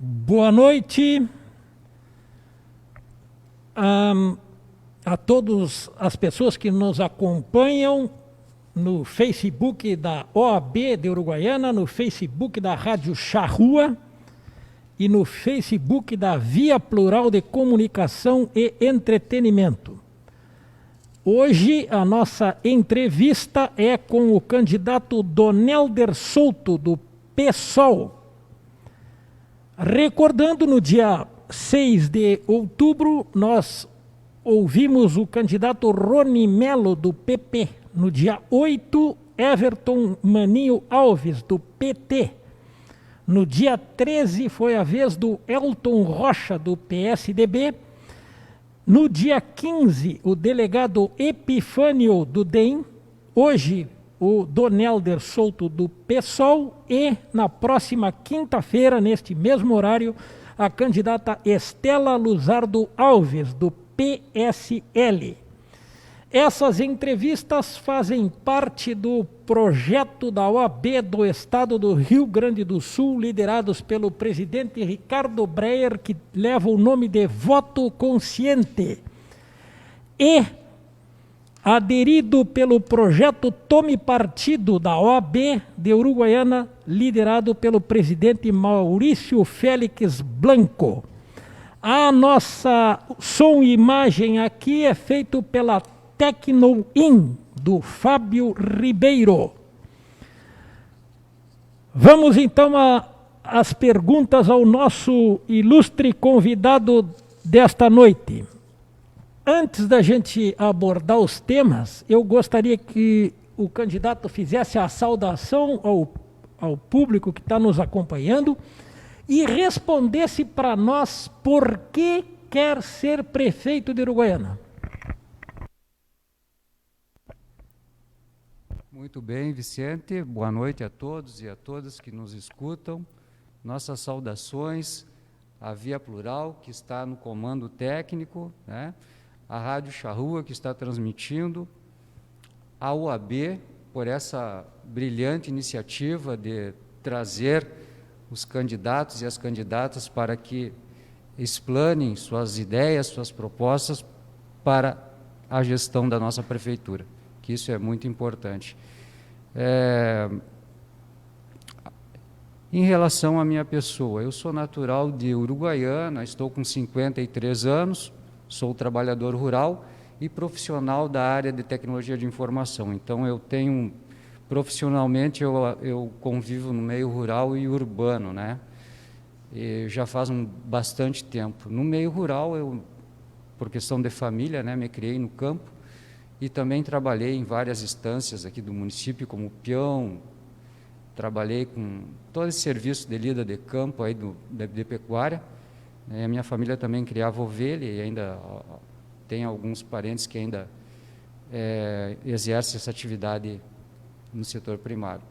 Boa noite a todas as pessoas que nos acompanham no Facebook da OAB de Uruguaiana, no Facebook da Rádio Charrua e no Facebook da Via Plural de Comunicação e Entretenimento. Hoje a nossa entrevista é com o candidato Donelder Souto, do PSOL. Recordando, no dia 6 de outubro, nós ouvimos o candidato Rony Melo, do PP. No dia 8, Everton Maninho Alves, do PT. No dia 13, foi a vez do Elton Rocha, do PSDB. No dia 15, o delegado Epifânio, do DEM. Hoje, o Donelder Souto, do PSOL, e na próxima quinta-feira, neste mesmo horário, a candidata Estela Luzardo Alves, do PSL. Essas entrevistas fazem parte do projeto da OAB do Estado do Rio Grande do Sul, liderados pelo presidente Ricardo Breyer, que leva o nome de Voto Consciente, e aderido pelo projeto Tome Partido da OAB de Uruguaiana, liderado pelo presidente Maurício Félix Blanco. A nossa som e imagem aqui é feito pela Tecnoin, do Fábio Ribeiro. Vamos então às perguntas ao nosso ilustre convidado desta noite. Antes da gente abordar os temas, eu gostaria que o candidato fizesse a saudação ao público que está nos acompanhando e respondesse para nós por que quer ser prefeito de Uruguaiana. Muito bem, Vicente. Boa noite a todos e a todas que nos escutam. Nossas saudações à Via Plural, que está no comando técnico, né? A Rádio Charrua, que está transmitindo, a UAB, por essa brilhante iniciativa de trazer os candidatos e as candidatas para que explanem suas ideias, suas propostas para a gestão da nossa prefeitura, que isso é muito importante. Em relação à minha pessoa, eu sou natural de Uruguaiana, estou com 53 anos, sou trabalhador rural e profissional da área de tecnologia de informação. Então, profissionalmente, eu convivo no meio rural e urbano, né? E já faz bastante tempo. No meio rural, por questão de família, né, me criei no campo e também trabalhei em várias instâncias aqui do município, como peão, trabalhei com todo esse serviço de lida de campo aí de pecuária. A minha família também criava ovelha e ainda tem alguns parentes que ainda exercem essa atividade no setor primário.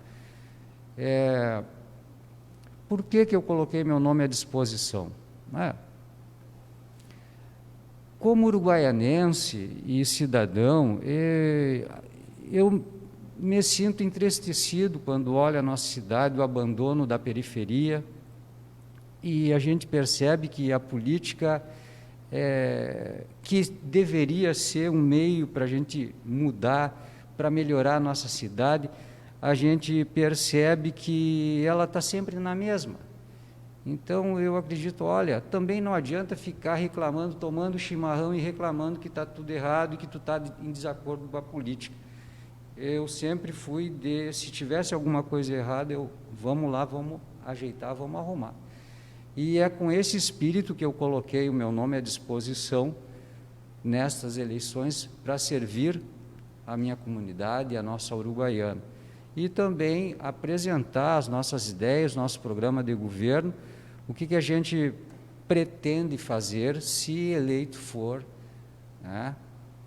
Por que eu coloquei meu nome à disposição? Como uruguaianense e cidadão, eu me sinto entristecido quando olho a nossa cidade, o abandono da periferia, e a gente percebe que a política, que deveria ser um meio para a gente mudar, para melhorar a nossa cidade, a gente percebe que ela está sempre na mesma. Então, eu acredito, olha, também não adianta ficar reclamando, tomando chimarrão e reclamando que está tudo errado e que tu está em desacordo com a política. Eu sempre fui se tivesse alguma coisa errada, vamos lá, vamos ajeitar, vamos arrumar. E é com esse espírito que eu coloquei o meu nome à disposição nestas eleições para servir a minha comunidade, a nossa Uruguaiana. E também apresentar as nossas ideias, nosso programa de governo, o que a gente pretende fazer se eleito for, né?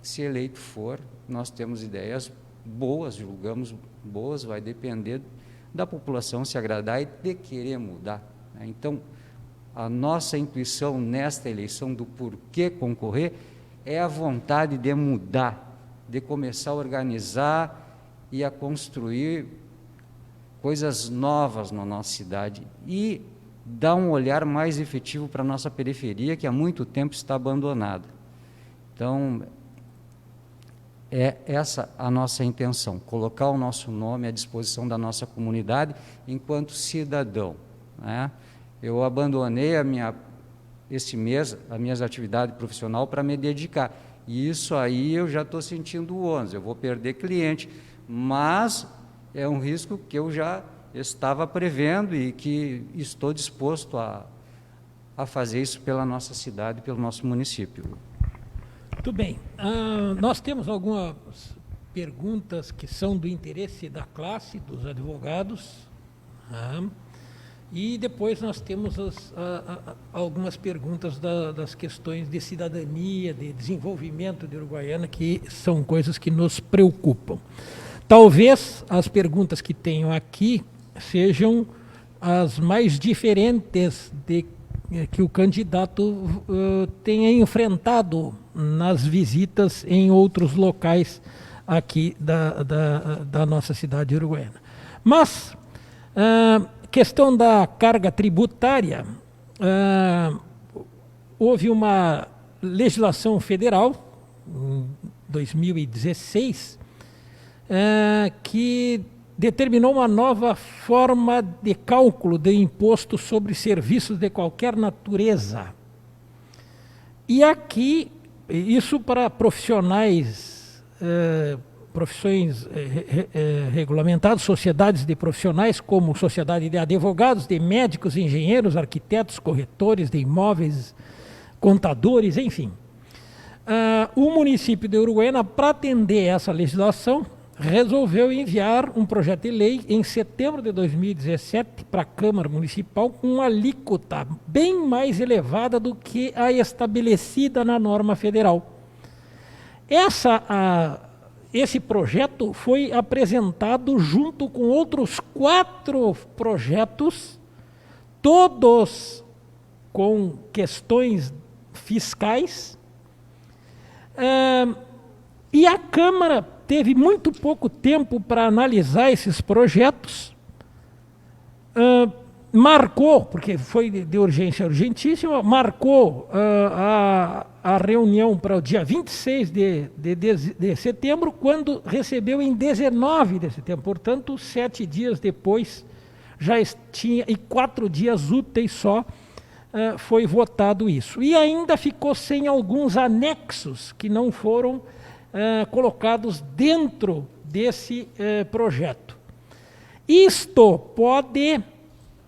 Se eleito for, nós temos ideias boas, julgamos boas, vai depender da população se agradar e de querer mudar, né? Então, a nossa intuição nesta eleição do porquê concorrer é a vontade de mudar, de começar a organizar e a construir coisas novas na nossa cidade. E dar um olhar mais efetivo para a nossa periferia, que há muito tempo está abandonada. Então, é essa a nossa intenção, colocar o nosso nome à disposição da nossa comunidade enquanto cidadão, né? Eu abandonei esse mês, a minha atividade profissional para me dedicar. E isso aí eu já estou sentindo o ônus, eu vou perder cliente, mas é um risco que eu já estava prevendo e que estou disposto a fazer isso pela nossa cidade, pelo nosso município. Muito bem. Nós temos algumas perguntas que são do interesse da classe, dos advogados, e depois nós temos algumas perguntas das questões de cidadania, de desenvolvimento de Uruguaiana, que são coisas que nos preocupam. Talvez as perguntas que tenho aqui sejam as mais diferentes que o candidato tenha enfrentado nas visitas em outros locais aqui da nossa cidade de Uruguaiana. Mas, questão da carga tributária, houve uma legislação federal, em 2016, que determinou uma nova forma de cálculo de imposto sobre serviços de qualquer natureza. E aqui, isso para profissionais, profissões regulamentadas, sociedades de profissionais, como sociedade de advogados, de médicos, engenheiros, arquitetos, corretores de imóveis, contadores, enfim. O município de Uruguaiana, para atender essa legislação, resolveu enviar um projeto de lei em setembro de 2017 para a Câmara Municipal com uma alíquota bem mais elevada do que a estabelecida na norma federal. Esse projeto foi apresentado junto com outros 4 projetos, todos com questões fiscais, e a Câmara teve muito pouco tempo para analisar esses projetos, marcou, porque foi de urgência urgentíssima, marcou a reunião para o dia 26 de setembro, quando recebeu em 19 de setembro, portanto, 7 dias depois, já tinha, e 4 dias úteis só, foi votado isso. E ainda ficou sem alguns anexos que não foram colocados dentro desse projeto. Isto pode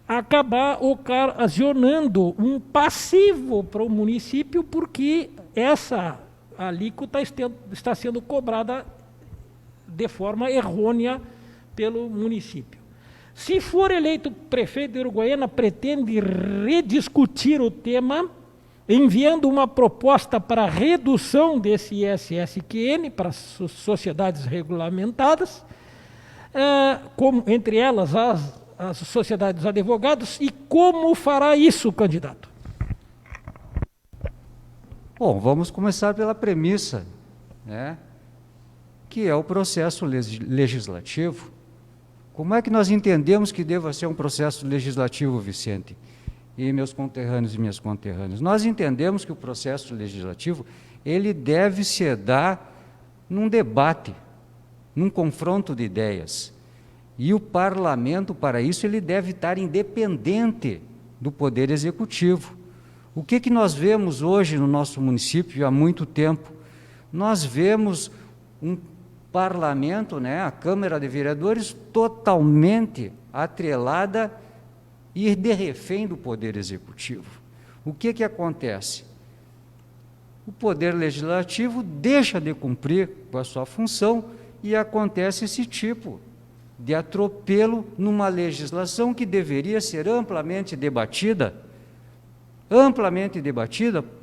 acabar ocasionando um passivo para o município, porque essa alíquota está sendo cobrada de forma errônea pelo município. Se for eleito prefeito de Uruguaiana, pretende rediscutir o tema, enviando uma proposta para redução desse ISSQN para sociedades regulamentadas, como, entre elas as sociedades dos advogados. E como fará isso, candidato? Bom, vamos começar pela premissa, né, que é o processo legislativo. Como é que nós entendemos que deva ser um processo legislativo, Vicente? E meus conterrâneos e minhas conterrâneas, nós entendemos que o processo legislativo ele deve se dar num debate, num confronto de ideias. E o parlamento, para isso, ele deve estar independente do poder executivo. O que nós vemos hoje no nosso município há muito tempo? Nós vemos um parlamento, né, a Câmara de Vereadores, totalmente atrelada e de refém do poder executivo. O que acontece? O poder legislativo deixa de cumprir com a sua função e acontece esse tipo de atropelo numa legislação que deveria ser amplamente debatida,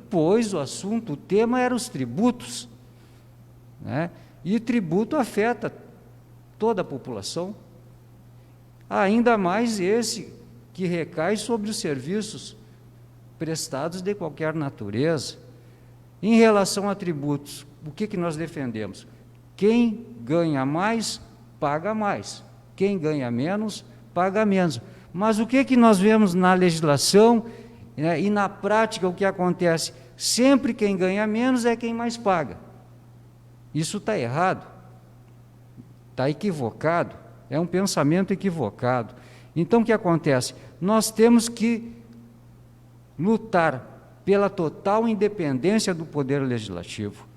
pois o assunto, o tema era os tributos, né? E tributo afeta toda a população, ainda mais esse que recai sobre os serviços prestados de qualquer natureza. Em relação a tributos, o que nós defendemos? Quem ganha mais, paga mais. Quem ganha menos, paga menos. Mas o que nós vemos na legislação, né, e na prática o que acontece? Sempre quem ganha menos é quem mais paga. Isso está errado, está equivocado, é um pensamento equivocado. Então o que acontece? Nós temos que lutar pela total independência do poder legislativo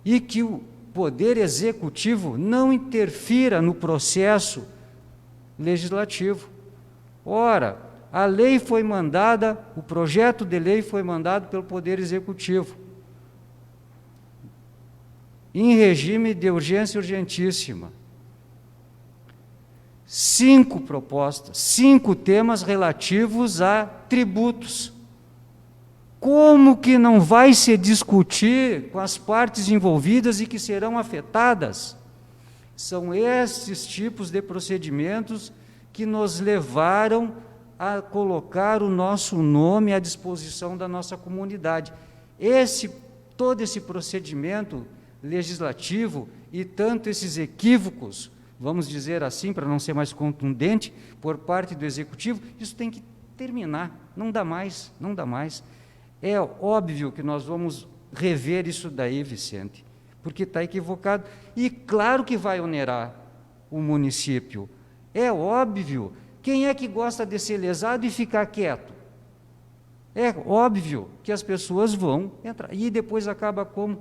e que o poder executivo não interfira no processo legislativo. Ora, a lei foi mandada, o projeto de lei foi mandado pelo Poder Executivo, em regime de urgência urgentíssima. 5 propostas, 5 temas relativos a tributos. Como que não vai se discutir com as partes envolvidas e que serão afetadas? São esses tipos de procedimentos que nos levaram a colocar o nosso nome à disposição da nossa comunidade. Todo esse procedimento legislativo e tanto esses equívocos, vamos dizer assim, para não ser mais contundente, por parte do Executivo, isso tem que terminar, não dá mais, não dá mais. É óbvio que nós vamos rever isso daí, Vicente, porque está equivocado, e claro que vai onerar o município. É óbvio. Quem é que gosta de ser lesado e ficar quieto? É óbvio que as pessoas vão entrar. E depois acaba como?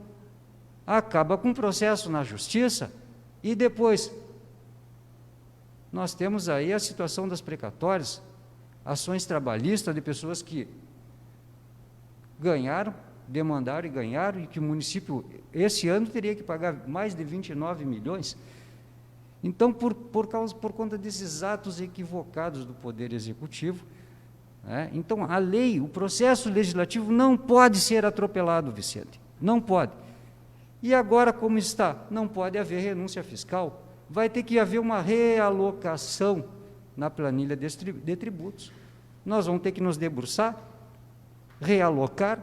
Acaba com um processo na justiça. E depois, nós temos aí a situação das precatórias, ações trabalhistas de pessoas que ganharam, demandaram e ganharam, e que o município, esse ano, teria que pagar mais de 29 milhões. Então, por conta desses atos equivocados do Poder Executivo, né, então a lei, o processo legislativo não pode ser atropelado, Vicente, não pode. E agora, como está? Não pode haver renúncia fiscal, vai ter que haver uma realocação na planilha de tributos. Nós vamos ter que nos debruçar, realocar,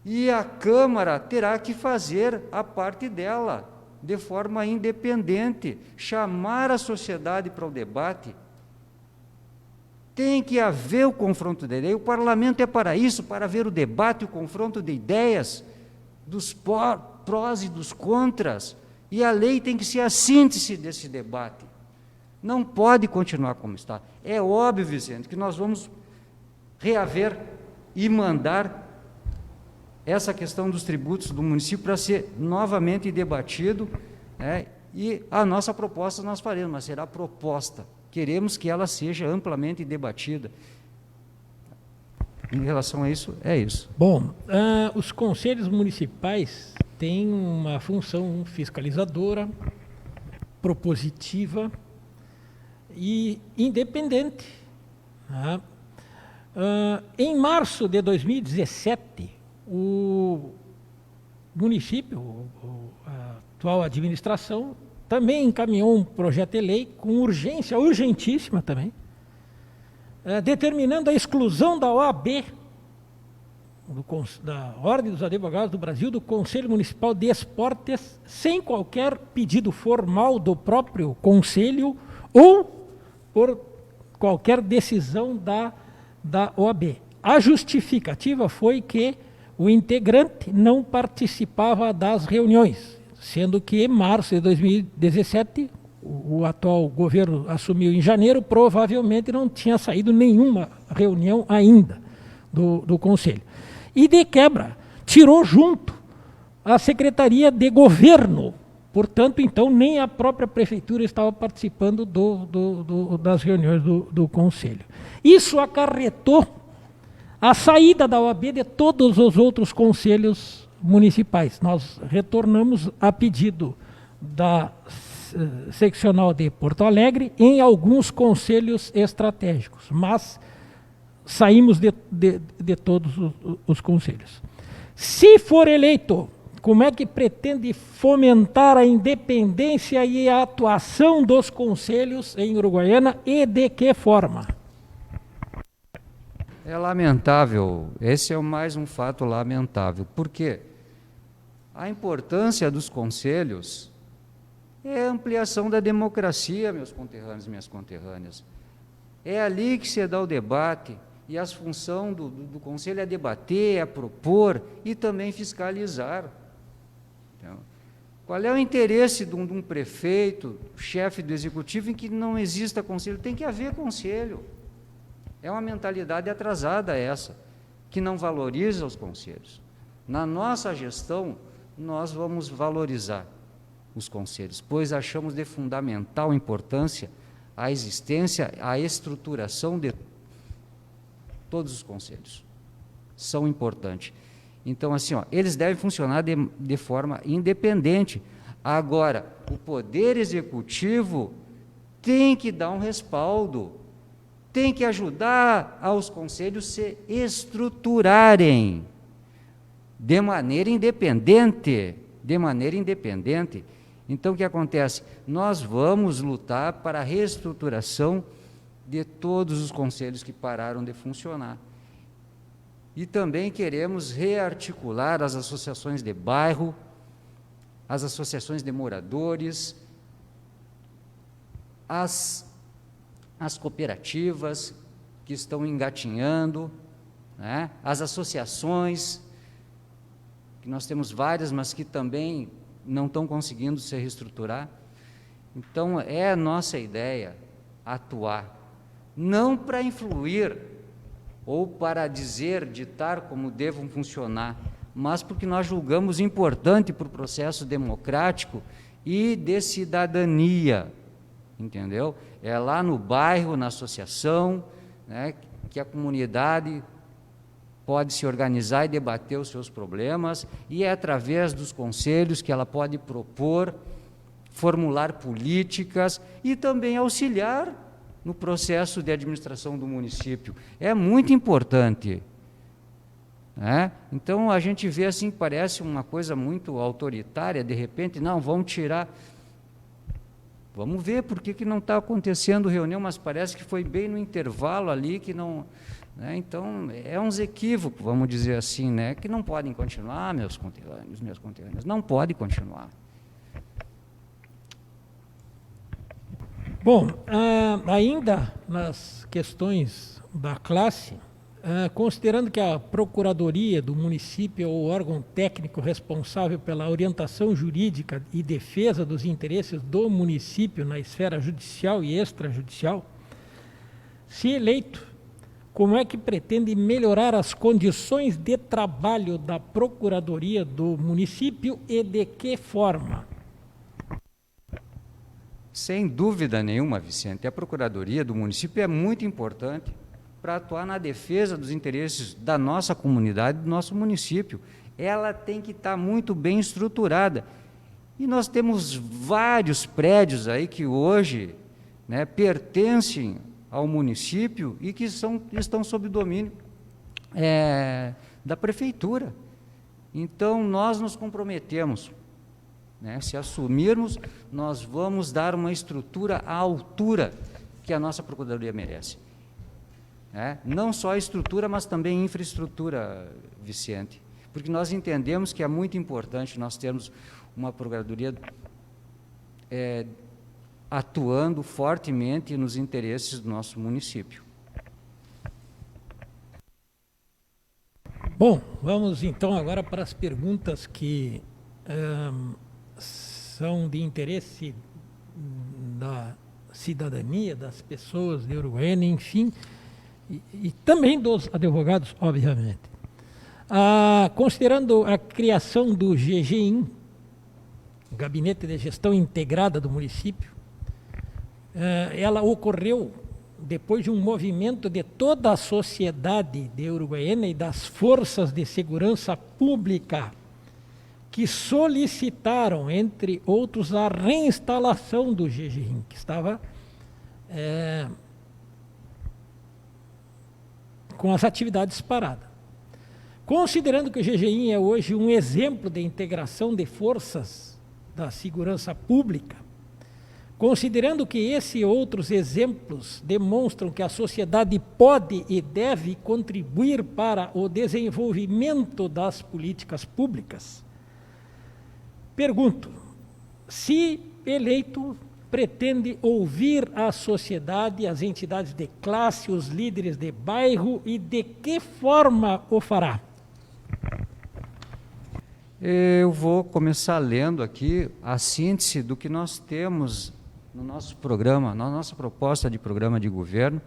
e a Câmara terá que fazer a parte dela, de forma independente, chamar a sociedade para o debate. Tem que haver o confronto de ideias, o parlamento é para isso, para ver o debate, o confronto de ideias, dos prós e dos contras, e a lei tem que ser a síntese desse debate. Não pode continuar como está. É óbvio, Vicente, que nós vamos reaver e mandar essa questão dos tributos do município para ser novamente debatido, né, e a nossa proposta nós faremos, mas será proposta. Queremos que ela seja amplamente debatida. Em relação a isso, é isso. Bom, os conselhos municipais têm uma função fiscalizadora, propositiva e independente. Né? Em março de 2017, o município, a atual administração, também encaminhou um projeto de lei com urgência, urgentíssima também, determinando a exclusão da OAB, da Ordem dos Advogados do Brasil, do Conselho Municipal de Esportes, sem qualquer pedido formal do próprio Conselho ou por qualquer decisão da OAB. A justificativa foi que o integrante não participava das reuniões, sendo que em março de 2017, o atual governo assumiu em janeiro, provavelmente não tinha saído nenhuma reunião ainda do Conselho. E de quebra, tirou junto a Secretaria de Governo, portanto, então, nem a própria Prefeitura estava participando das reuniões do Conselho. Isso acarretou a saída da OAB de todos os outros conselhos municipais. Nós retornamos a pedido da seccional de Porto Alegre em alguns conselhos estratégicos, mas saímos de todos os conselhos. Se for eleito, como é que pretende fomentar a independência e a atuação dos conselhos em Uruguaiana e de que forma? É lamentável, esse é mais um fato lamentável, porque a importância dos conselhos é a ampliação da democracia, meus conterrâneos e minhas conterrâneas. É ali que se dá o debate, e a função do Conselho é debater, é propor e também fiscalizar. Então, qual é o interesse de um prefeito, chefe do executivo, em que não exista conselho? Tem que haver conselho. É uma mentalidade atrasada essa, que não valoriza os conselhos. Na nossa gestão, nós vamos valorizar os conselhos, pois achamos de fundamental importância a existência, a estruturação de todos os conselhos. São importantes. Então, assim, eles devem funcionar de forma independente. Agora, o Poder Executivo tem que dar um respaldo, tem que ajudar aos conselhos se estruturarem de maneira independente, Então, o que acontece? Nós vamos lutar para a reestruturação de todos os conselhos que pararam de funcionar. E também queremos rearticular as associações de bairro, as associações de moradores, as cooperativas que estão engatinhando, né? As associações, que nós temos várias, mas que também não estão conseguindo se reestruturar. Então, é a nossa ideia atuar, não para influir ou para ditar como devam funcionar, mas porque nós julgamos importante para o processo democrático e de cidadania, entendeu? É lá no bairro, na associação, né, que a comunidade pode se organizar e debater os seus problemas, e é através dos conselhos que ela pode propor, formular políticas e também auxiliar no processo de administração do município. É muito importante, né? Então, a gente vê assim, parece uma coisa muito autoritária, de repente, não, vamos tirar, vamos ver por que não está acontecendo reunião, mas parece que foi bem no intervalo ali, que não... Né? Então, é uns equívocos, vamos dizer assim, né? Que não podem continuar, meus conterrâneos, não pode continuar. Bom, ainda nas questões da classe, considerando que a Procuradoria do município é o órgão técnico responsável pela orientação jurídica e defesa dos interesses do município na esfera judicial e extrajudicial, se eleito, como é que pretende melhorar as condições de trabalho da Procuradoria do município e de que forma? Sem dúvida nenhuma, Vicente, a Procuradoria do município é muito importante para atuar na defesa dos interesses da nossa comunidade, do nosso município. Ela tem que estar muito bem estruturada. E nós temos vários prédios aí que hoje, né, pertencem ao município e que estão sob domínio da prefeitura. Então, nós nos comprometemos, né? Se assumirmos, nós vamos dar uma estrutura à altura que a nossa Procuradoria merece. Não só a estrutura, mas também infraestrutura, Vicente, porque nós entendemos que é muito importante nós termos uma Procuradoria atuando fortemente nos interesses do nosso município. Bom, vamos então agora para as perguntas que são de interesse da cidadania, das pessoas de Uruguaiana, enfim, e também dos advogados, obviamente. Considerando a criação do GGIM, Gabinete de Gestão Integrada do município, ela ocorreu depois de um movimento de toda a sociedade de Uruguaiana e das forças de segurança pública que solicitaram, entre outros, a reinstalação do GGIM, que estava com as atividades paradas. Considerando que o GGIM é hoje um exemplo de integração de forças da segurança pública, considerando que esses e outros exemplos demonstram que a sociedade pode e deve contribuir para o desenvolvimento das políticas públicas, pergunto, se eleito, pretende ouvir a sociedade, as entidades de classe, os líderes de bairro e de que forma o fará? Eu vou começar lendo aqui a síntese do que nós temos no nosso programa, na nossa proposta de programa de governo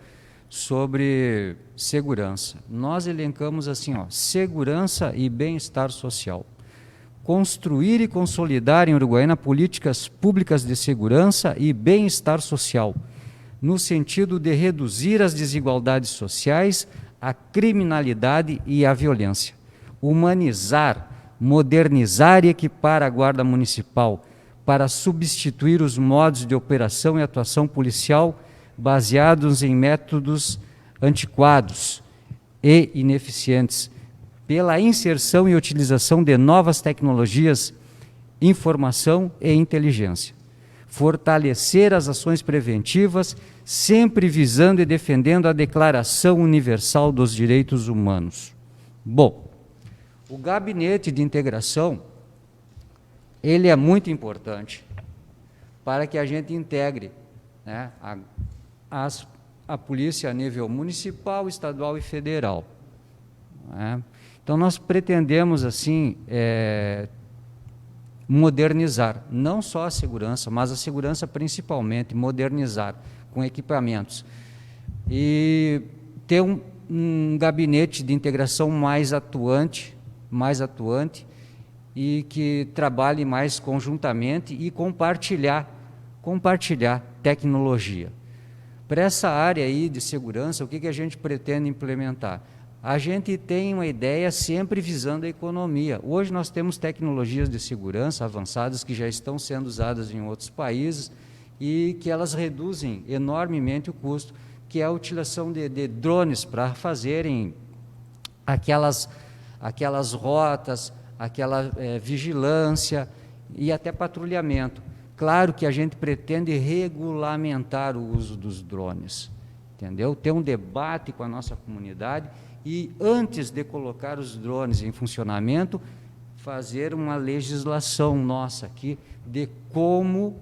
sobre segurança. Nós elencamos assim, segurança e bem-estar social. Construir e consolidar em Uruguaiana políticas públicas de segurança e bem-estar social, no sentido de reduzir as desigualdades sociais, a criminalidade e a violência. Humanizar, modernizar e equipar a Guarda Municipal para substituir os modos de operação e atuação policial baseados em métodos antiquados e ineficientes, pela inserção e utilização de novas tecnologias, informação e inteligência. Fortalecer as ações preventivas, sempre visando e defendendo a Declaração Universal dos Direitos Humanos. Bom, o Gabinete de Integração, ele é muito importante para que a gente integre, né, a polícia a nível municipal, estadual e federal, né? Então, nós pretendemos, assim, modernizar, não só a segurança, mas a segurança principalmente, modernizar com equipamentos. E ter um gabinete de integração mais atuante e que trabalhe mais conjuntamente e compartilhar tecnologia. Para essa área aí de segurança, o que a gente pretende implementar? A gente tem uma ideia sempre visando a economia. Hoje nós temos tecnologias de segurança avançadas que já estão sendo usadas em outros países e que elas reduzem enormemente o custo, que é a utilização de drones para fazerem aquelas rotas, aquela vigilância e até patrulhamento. Claro que a gente pretende regulamentar o uso dos drones, entendeu? Ter um debate com a nossa comunidade e, antes de colocar os drones em funcionamento, fazer uma legislação nossa aqui de como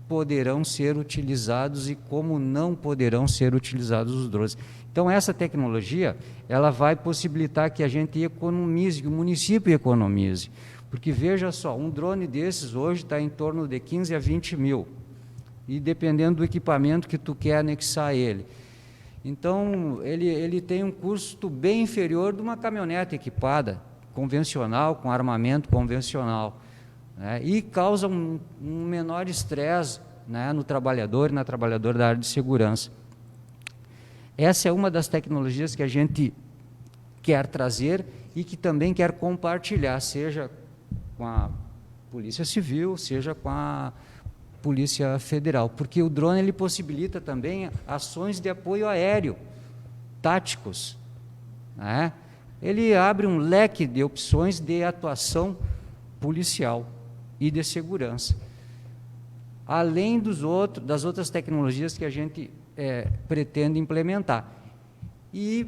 poderão ser utilizados e como não poderão ser utilizados os drones. Então, essa tecnologia, ela vai possibilitar que a gente economize, que o município economize. Porque, veja só, um drone desses hoje está em torno de 15 a 20 mil. E dependendo do equipamento que tu quer anexar ele. Então, ele tem um custo bem inferior de uma caminhonete equipada, convencional, com armamento convencional, né? E causa um menor estresse, né, no trabalhador e na trabalhadora da área de segurança. Essa é uma das tecnologias que a gente quer trazer e que também quer compartilhar, seja com a Polícia Civil, seja com a Polícia Federal, porque o drone ele possibilita também ações de apoio aéreo, táticos, né? Ele abre um leque de opções de atuação policial e de segurança, além das outras tecnologias que a gente pretende implementar. E,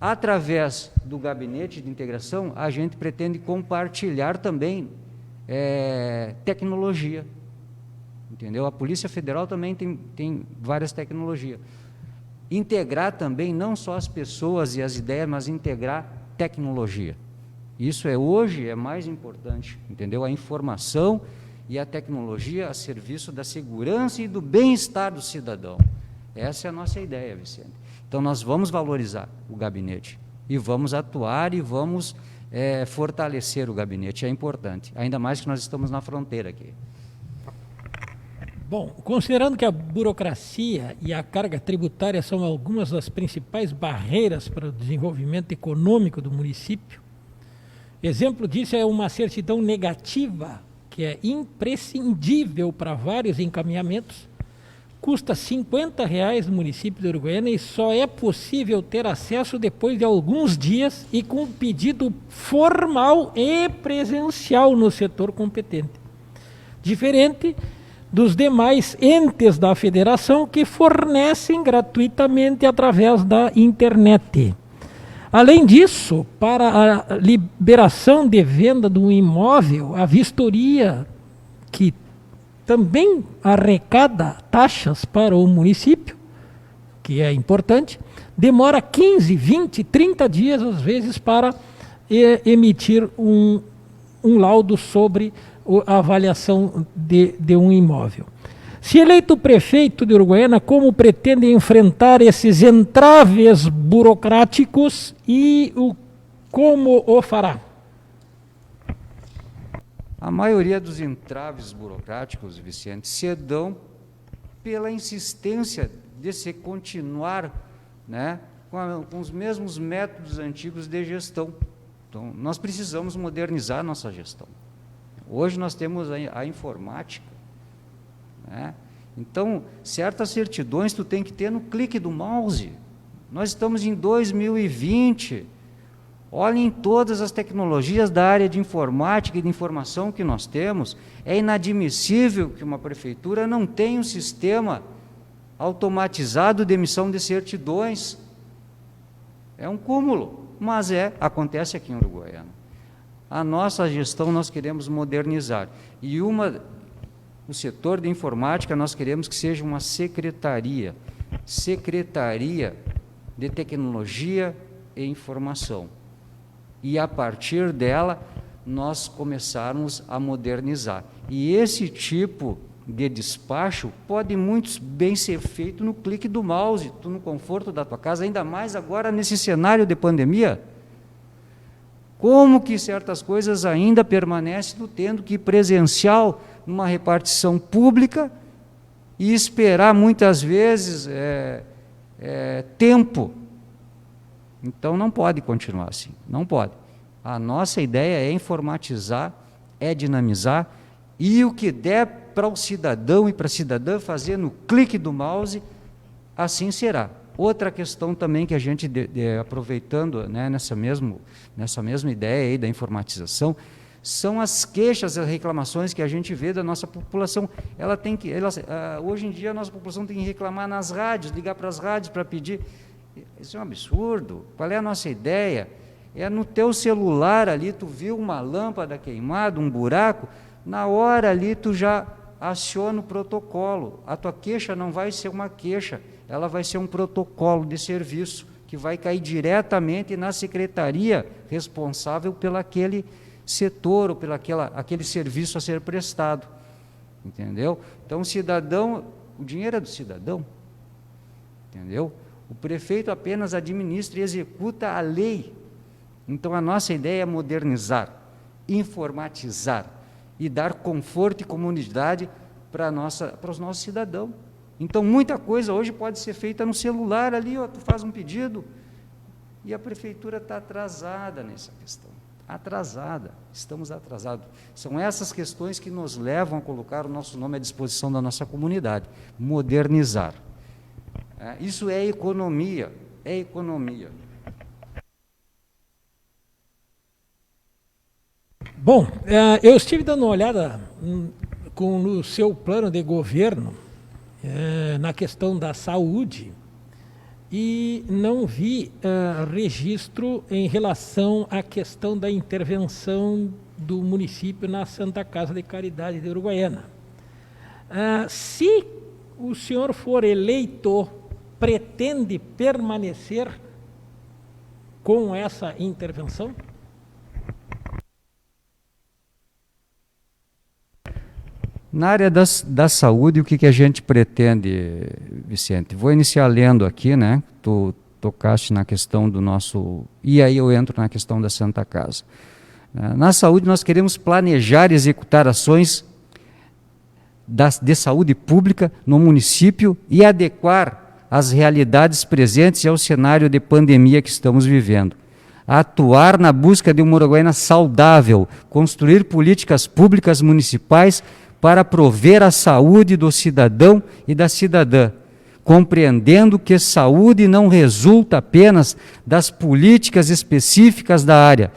através do Gabinete de Integração, a gente pretende compartilhar também tecnologia. Entendeu? A Polícia Federal também tem várias tecnologias. Integrar também não só as pessoas e as ideias, mas integrar tecnologia. Isso hoje é mais importante, entendeu? A informação e a tecnologia a serviço da segurança e do bem-estar do cidadão. Essa é a nossa ideia, Vicente. Então, nós vamos valorizar o gabinete e vamos atuar e vamos fortalecer o gabinete. É importante, ainda mais que nós estamos na fronteira aqui. Bom, considerando que a burocracia e a carga tributária são algumas das principais barreiras para o desenvolvimento econômico do município, exemplo disso é uma certidão negativa, que é imprescindível para vários encaminhamentos, custa R$50 no município de Uruguaiana e só é possível ter acesso depois de alguns dias e com pedido formal e presencial no setor competente. Diferente dos demais entes da federação que fornecem gratuitamente através da internet. Além disso, para a liberação de venda de um imóvel, a vistoria que também arrecada taxas para o município, que é importante, demora 15, 20, 30 dias, às vezes, para emitir um laudo sobre a avaliação de um imóvel. Se eleito prefeito de Uruguaiana, como pretende enfrentar esses entraves burocráticos e como o fará? A maioria dos entraves burocráticos, Vicente, se dão pela insistência de se continuar, né, com os mesmos métodos antigos de gestão. Então, nós precisamos modernizar nossa gestão. Hoje nós temos a informática, né? Então, certas certidões tu tem que ter no clique do mouse. Nós estamos em 2020. Olhem todas as tecnologias da área de informática e de informação que nós temos. É inadmissível que uma prefeitura não tenha um sistema automatizado de emissão de certidões. É um cúmulo, mas acontece aqui em Uruguaiana. A nossa gestão nós queremos modernizar. E o setor de informática nós queremos que seja uma secretaria de tecnologia e informação. E a partir dela nós começarmos a modernizar. E esse tipo de despacho pode muito bem ser feito no clique do mouse, tu no conforto da tua casa, ainda mais agora nesse cenário de pandemia. Como que certas coisas ainda permanecem tendo que ir presencial numa repartição pública e esperar muitas vezes tempo. Então não pode continuar assim, não pode. A nossa ideia é informatizar, é dinamizar, e o que der para o cidadão e para a cidadã fazer no clique do mouse, assim será. Outra questão também que a gente, aproveitando, né, nessa mesma ideia aí da informatização, são as queixas, as reclamações que a gente vê da nossa população. Hoje em dia a nossa população tem que reclamar nas rádios, ligar para as rádios para pedir. Isso é um absurdo. Qual é a nossa ideia? É no teu celular ali, tu viu uma lâmpada queimada, um buraco, na hora ali tu já aciona o protocolo. A tua queixa não vai ser uma queixa, ela vai ser um protocolo de serviço que vai cair diretamente na secretaria responsável pelo aquele setor ou pelo aquele serviço a ser prestado. Entendeu? Então, o dinheiro é do cidadão. Entendeu? O prefeito apenas administra e executa a lei. Então, a nossa ideia é modernizar, informatizar e dar conforto e comodidade para os nossos cidadãos. Então, muita coisa hoje pode ser feita no celular ali, ó, tu faz um pedido, e a prefeitura está atrasada nessa questão. Atrasada, estamos atrasados. São essas questões que nos levam a colocar o nosso nome à disposição da nossa comunidade. Modernizar. Isso é economia, é economia. Bom, eu estive dando uma olhada no seu plano de governo, na questão da saúde, e não vi registro em relação à questão da intervenção do município na Santa Casa de Caridade de Uruguaiana. Se o senhor for eleito, pretende permanecer com essa intervenção? Na área da saúde, o que a gente pretende, Vicente? Vou iniciar lendo aqui, né? Tu tocaste na questão do nosso... E aí eu entro na questão da Santa Casa. Na saúde, nós queremos planejar e executar ações de saúde pública no município e adequar às realidades presentes e ao cenário de pandemia que estamos vivendo. Atuar na busca de uma Uruguaiana saudável, construir políticas públicas municipais para prover a saúde do cidadão e da cidadã, compreendendo que saúde não resulta apenas das políticas específicas da área,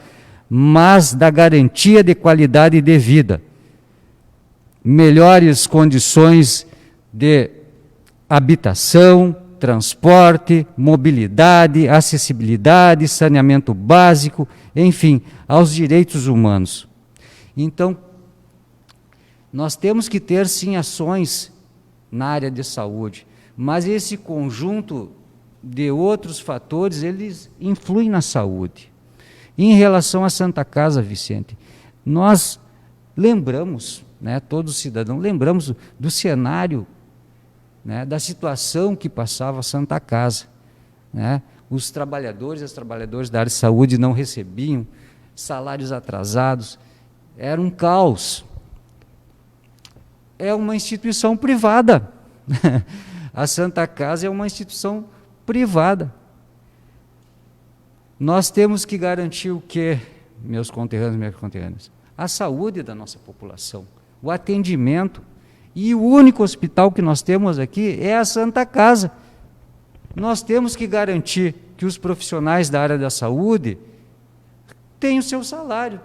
mas da garantia de qualidade de vida, melhores condições de habitação, transporte, mobilidade, acessibilidade, saneamento básico, enfim, aos direitos humanos. Então, Nós temos que ter, sim, ações na área de saúde, mas esse conjunto de outros fatores, eles influem na saúde. Em relação à Santa Casa, Vicente, nós lembramos, né, todos os cidadãos, lembramos do cenário, né, da situação que passava a Santa Casa, né? Os trabalhadores e as trabalhadoras da área de saúde não recebiam, salários atrasados, era um caos. É uma instituição privada. A Santa Casa é uma instituição privada. Nós temos que garantir o quê, meus conterrâneos e minhas conterrâneas? A saúde da nossa população, o atendimento. E o único hospital que nós temos aqui é a Santa Casa. Nós temos que garantir que os profissionais da área da saúde tenham o seu salário.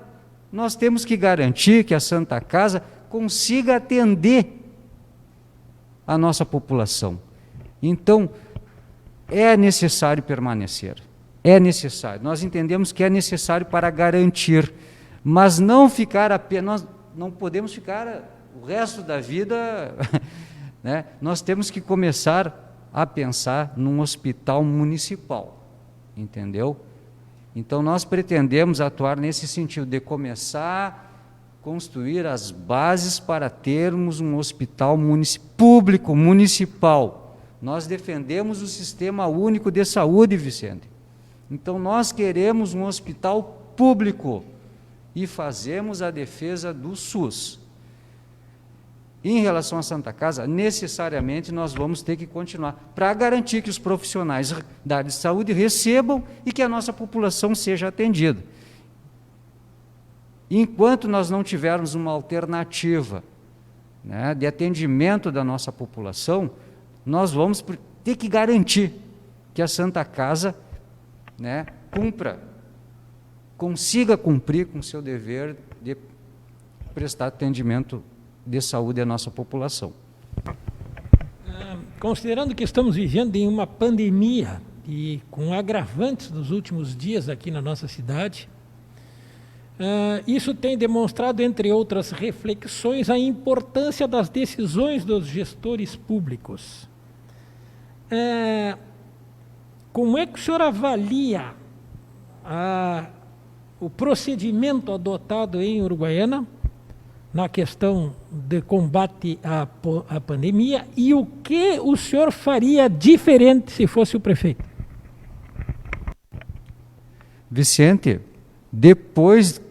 Nós temos que garantir que a Santa Casa consiga atender a nossa população. Então, é necessário permanecer. É necessário. Nós entendemos que é necessário para garantir, mas não ficar apenas, nós não podemos ficar o resto da vida, né? Nós temos que começar a pensar num hospital municipal, entendeu? Então nós pretendemos atuar nesse sentido de começar a construir as bases para termos um hospital público, municipal. Nós defendemos o Sistema Único de Saúde, Vicente. Então nós queremos um hospital público e fazemos a defesa do SUS. Em relação à Santa Casa, necessariamente nós vamos ter que continuar para garantir que os profissionais da área de saúde recebam e que a nossa população seja atendida. Enquanto nós não tivermos uma alternativa, né, de atendimento da nossa população, nós vamos ter que garantir que a Santa Casa, né, consiga cumprir com o seu dever de prestar atendimento de saúde à nossa população. Considerando que estamos vivendo em uma pandemia e com agravantes nos últimos dias aqui na nossa cidade, isso tem demonstrado, entre outras reflexões, a importância das decisões dos gestores públicos. Como é que o senhor avalia o procedimento adotado em Uruguaiana na questão de combate à pandemia e o que o senhor faria diferente se fosse o prefeito? Vicente, depois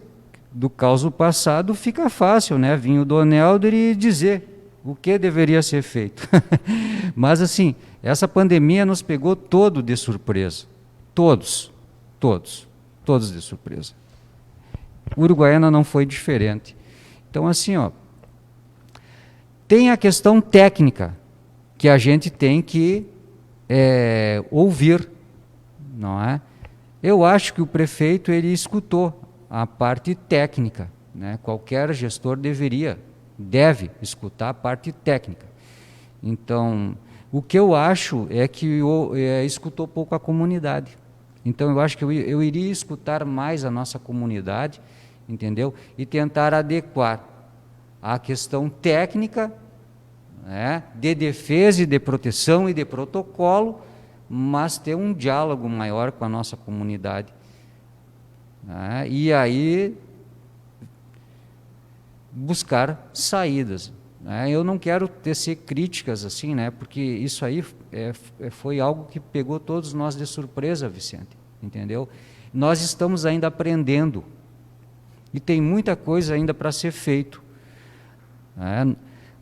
do caos passado fica fácil, né? Vinha o Dom Helder e dizer o que deveria ser feito. Mas assim, essa pandemia nos pegou todo de surpresa. Todos de surpresa. Uruguaiana não foi diferente. Então, assim, tem a questão técnica que a gente tem que ouvir, não é? Eu acho que o prefeito, ele escutou a parte técnica, né? Qualquer gestor deve escutar a parte técnica. Então, o que eu acho é que escutou pouco a comunidade. Então, eu acho que eu iria escutar mais a nossa comunidade, entendeu? E tentar adequar a questão técnica, né, de defesa e de proteção e de protocolo, mas ter um diálogo maior com a nossa comunidade. Né, e aí buscar saídas. Né. Eu não quero tecer críticas assim, né, porque isso aí foi algo que pegou todos nós de surpresa, Vicente, entendeu? Nós estamos ainda aprendendo. E tem muita coisa ainda para ser feito.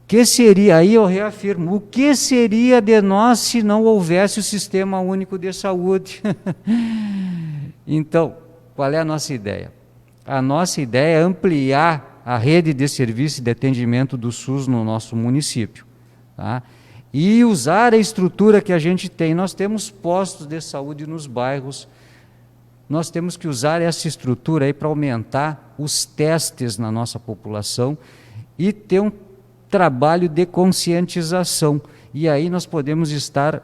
Que seria, aí eu reafirmo, o que seria de nós se não houvesse o Sistema Único de Saúde? Então, qual é a nossa ideia? A nossa ideia é ampliar a rede de serviços de atendimento do SUS no nosso município. Tá? E usar a estrutura que a gente tem. Nós temos postos de saúde nos bairros. Nós temos que usar essa estrutura aí para aumentar os testes na nossa população e ter um trabalho de conscientização. E aí nós podemos estar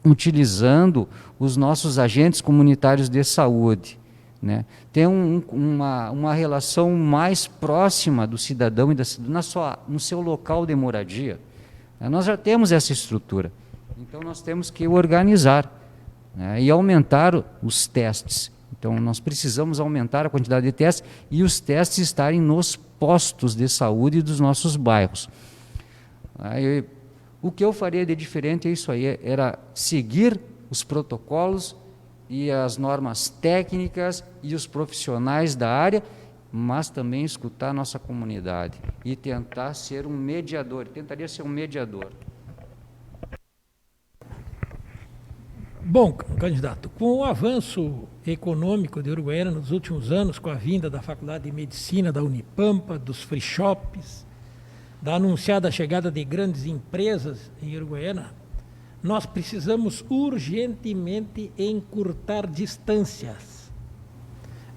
utilizando os nossos agentes comunitários de saúde, né? Ter uma relação mais próxima do cidadão e da cidadã no seu local de moradia. Nós já temos essa estrutura, então nós temos que organizar, né, e aumentar os testes. Então nós precisamos aumentar a quantidade de testes e os testes estarem nos postos de saúde dos nossos bairros. Aí, o que eu faria de diferente é isso aí, era seguir os protocolos e as normas técnicas e os profissionais da área, mas também escutar a nossa comunidade e tentar ser um mediador, tentaria ser um mediador. Bom, candidato, com o avanço econômico de Uruguaiana nos últimos anos, com a vinda da Faculdade de Medicina da Unipampa, dos free shops, da anunciada chegada de grandes empresas em Uruguaiana, nós precisamos urgentemente encurtar distâncias.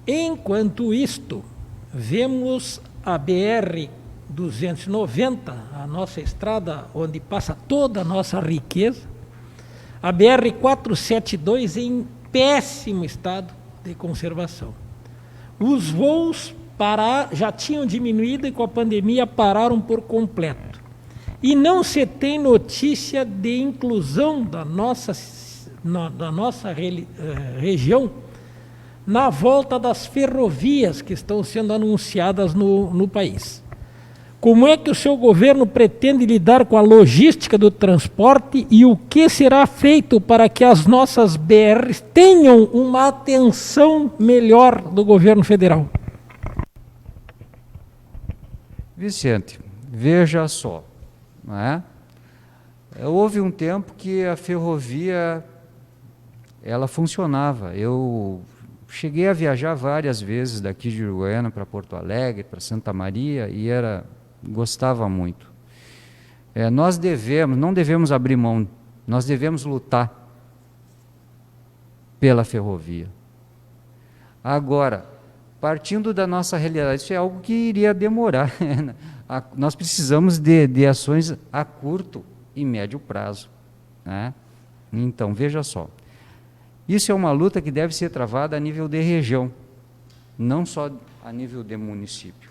Enquanto isto, vemos a BR-290, a nossa estrada onde passa toda a nossa riqueza, a BR-472 em péssimo estado de conservação. Os voos já tinham diminuído e com a pandemia pararam por completo. E não se tem notícia de inclusão da nossa região na volta das ferrovias que estão sendo anunciadas no país. Como é que o seu governo pretende lidar com a logística do transporte e o que será feito para que as nossas BRs tenham uma atenção melhor do governo federal? Vicente, veja só, não é? Houve um tempo que a ferrovia ela funcionava. Eu cheguei a viajar várias vezes daqui de Uruguaiana para Porto Alegre, para Santa Maria, e gostava muito. Nós não devemos abrir mão, nós devemos lutar pela ferrovia. Agora, partindo da nossa realidade, isso é algo que iria demorar. Nós precisamos de ações a curto e médio prazo, né? Então, veja só, isso é uma luta que deve ser travada a nível de região, não só a nível de município.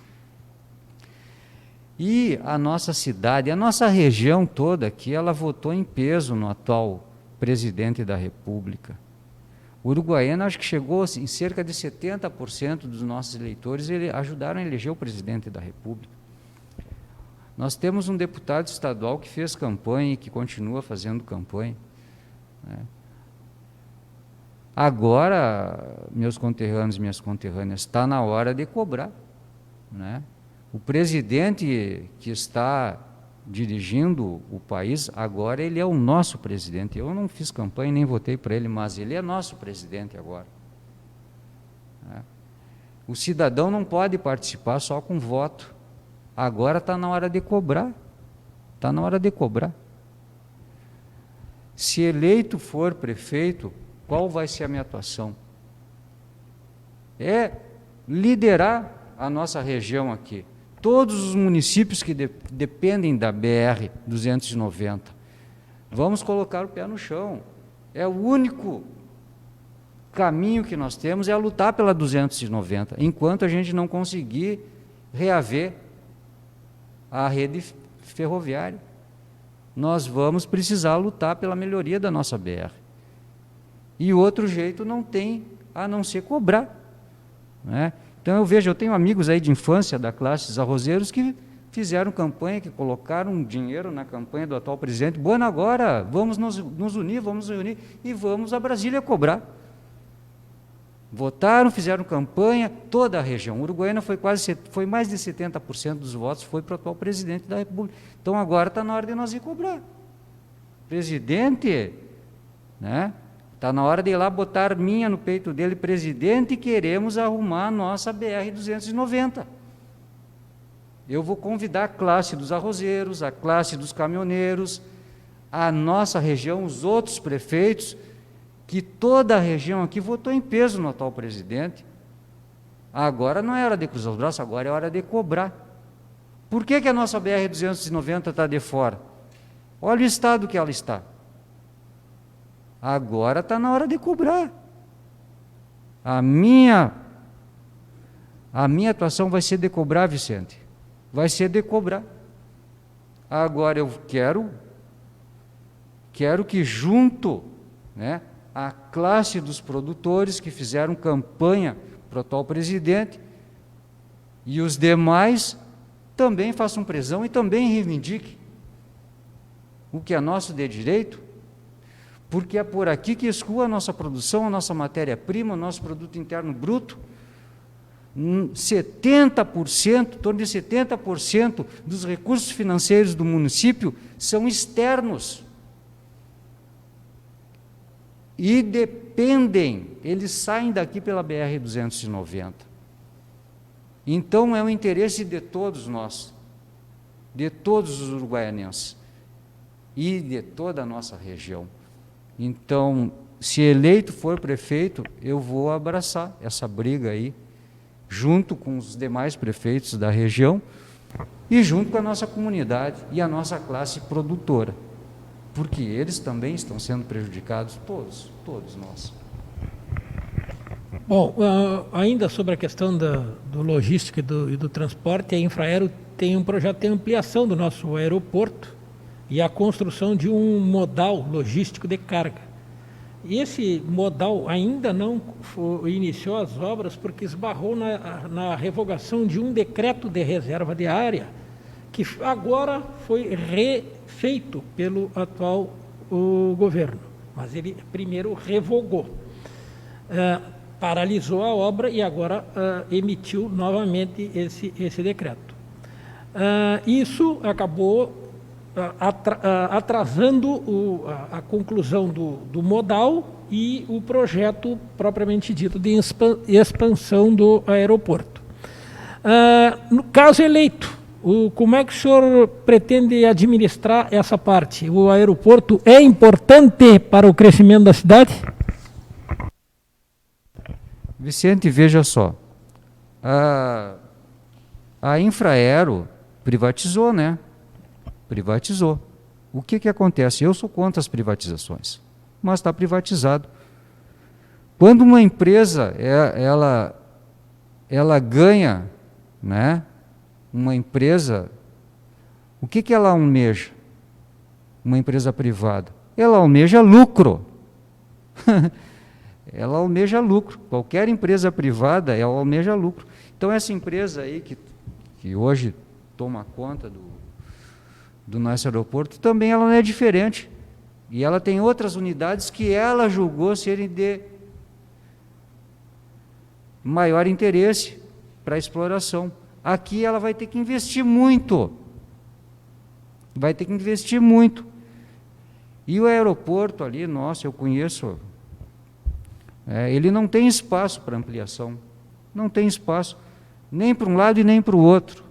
E a nossa cidade, a nossa região toda aqui, ela votou em peso no atual presidente da República. O Uruguaiana, acho que chegou em cerca de 70% dos nossos eleitores, ajudaram a eleger o presidente da República. Nós temos um deputado estadual que fez campanha e que continua fazendo campanha, né? Agora, meus conterrâneos e minhas conterrâneas, está na hora de cobrar, né? O presidente que está dirigindo o país, agora ele é o nosso presidente. Eu não fiz campanha nem votei para ele, mas ele é nosso presidente agora, né? O cidadão não pode participar só com voto. Agora está na hora de cobrar. Está na hora de cobrar. Se eleito for prefeito, qual vai ser a minha atuação? É liderar a nossa região aqui. Todos os municípios que dependem da BR-290. Vamos colocar o pé no chão. É o único caminho que nós temos, é lutar pela 290, enquanto a gente não conseguir reaver a rede ferroviária. Nós vamos precisar lutar pela melhoria da nossa BR. E outro jeito não tem, a não ser cobrar, né? Então eu tenho amigos aí de infância da classe dos arrozeiros que fizeram campanha, que colocaram dinheiro na campanha do atual presidente. Bueno, agora vamos nos unir e vamos a Brasília cobrar. Votaram, fizeram campanha, toda a região. Uruguaiana foi mais de 70% dos votos foi para o atual presidente da República. Então agora está na hora de nós ir cobrar. Presidente, né? Está na hora de ir lá botar minha no peito dele, presidente, queremos arrumar a nossa BR-290. Eu vou convidar a classe dos arrozeiros, a classe dos caminhoneiros, a nossa região, os outros prefeitos, que toda a região aqui votou em peso no atual presidente. Agora não é hora de cruzar os braços, agora é hora de cobrar. Por que a nossa BR-290 está de fora? Olha o estado que ela está. Agora está na hora de cobrar. A minha A minha atuação vai ser de cobrar, Vicente. Vai ser de cobrar. Agora eu quero que junto, né, a classe dos produtores que fizeram campanha para o atual presidente e os demais também façam pressão e também reivindiquem o que é nosso de direito, porque é por aqui que escoa a nossa produção, a nossa matéria-prima, o nosso produto interno bruto. 70%, em torno de 70% dos recursos financeiros do município são externos. E dependem, eles saem daqui pela BR-290. Então é o interesse de todos nós, de todos os uruguaianenses e de toda a nossa região. Então, se eleito for prefeito, eu vou abraçar essa briga aí, junto com os demais prefeitos da região e junto com a nossa comunidade e a nossa classe produtora, porque eles também estão sendo prejudicados, todos nós. Bom, ainda sobre a questão do logística e do transporte, a Infraero tem um projeto de ampliação do nosso aeroporto e a construção de um modal logístico de carga. E esse modal ainda não iniciou as obras porque esbarrou na revogação de um decreto de reserva de área, que agora foi refeito pelo atual governo, mas ele primeiro revogou. Paralisou a obra e agora emitiu novamente esse decreto. Isso acabou atrasando a conclusão do modal e o projeto propriamente dito de expansão do aeroporto. No caso eleito, como é que o senhor pretende administrar essa parte? O aeroporto é importante para o crescimento da cidade? Vicente, veja só, a Infraero privatizou, né? Privatizou. O que acontece? Eu sou contra as privatizações, mas está privatizado. Quando uma empresa ela ganha, né? Uma empresa, o que ela almeja? Uma empresa privada, ela almeja lucro. Ela almeja lucro. Qualquer empresa privada, ela almeja lucro. Então essa empresa aí que hoje toma conta do nosso aeroporto, também ela não é diferente. E ela tem outras unidades que ela julgou serem de maior interesse para a exploração. Aqui ela vai ter que investir muito. Vai ter que investir muito. E o aeroporto ali, nossa, eu conheço, ele não tem espaço para ampliação. Não tem espaço, nem para um lado e nem para o outro.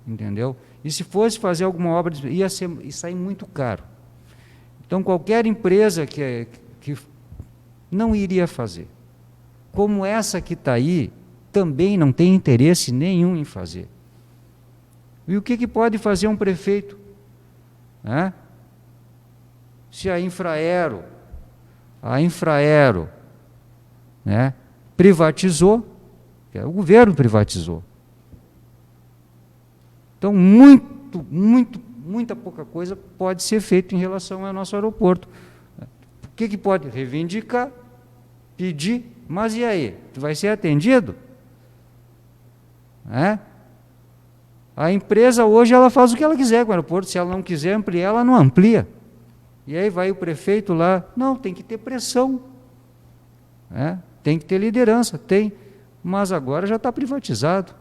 Entendeu? E se fosse fazer alguma obra, ia sair muito caro. Então, qualquer empresa que não iria fazer. Como essa que está aí, também não tem interesse nenhum em fazer. E o que pode fazer um prefeito? Se a Infraero, né, privatizou, o governo privatizou. Então, muita pouca coisa pode ser feita em relação ao nosso aeroporto. O que pode? Reivindicar, pedir, mas e aí? Tu vai ser atendido? A empresa hoje ela faz o que ela quiser com o aeroporto, se ela não quiser ampliar, ela não amplia. E aí vai o prefeito lá, não, tem que ter pressão, tem que ter liderança, tem, mas agora já está privatizado.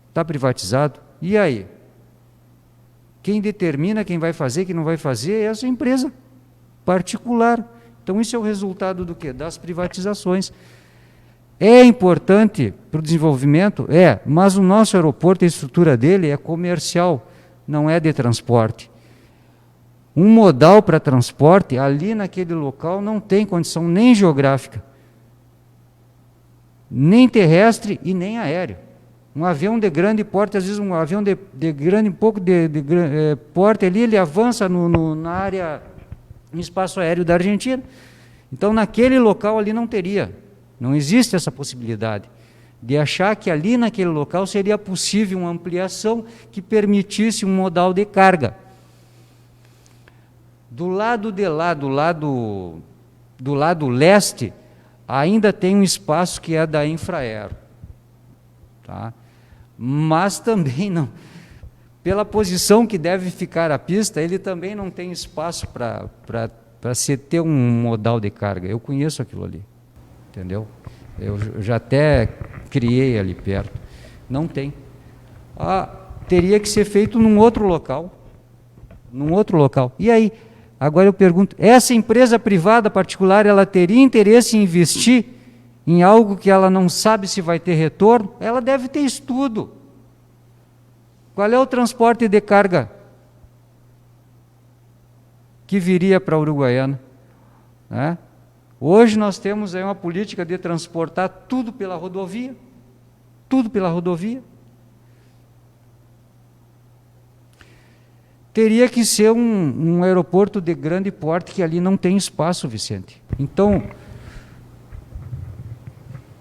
Está privatizado. E aí? Quem determina quem vai fazer, quem não vai fazer, é essa empresa particular. Então, isso é o resultado do quê? Das privatizações. É importante para o desenvolvimento? Mas o nosso aeroporto, a estrutura dele é comercial, não é de transporte. Um modal para transporte, ali naquele local, não tem condição nem geográfica, nem terrestre e nem aéreo. Um avião de grande porte, às vezes um avião de grande, pouco de porte ali, ele avança na área, no espaço aéreo da Argentina. Então, naquele local ali não teria, não existe essa possibilidade. de achar que ali naquele local seria possível uma ampliação que permitisse um modal de carga. Do lado de lá, do lado leste, ainda tem um espaço que é da Infraero, tá? Mas também não, pela posição que deve ficar a pista, ele também não tem espaço para se ter um modal de carga. Eu conheço aquilo ali, entendeu? Eu já até criei ali perto. Não tem. Teria que ser feito num outro local. E aí, agora eu pergunto, essa empresa privada particular, ela teria interesse em investir em algo que ela não sabe se vai ter retorno? Ela deve ter estudo. Qual é o transporte de carga que viria para a Uruguaiana? Né? Hoje nós temos aí uma política de transportar tudo pela rodovia. Teria que ser um aeroporto de grande porte, que ali não tem espaço, Vicente. Então,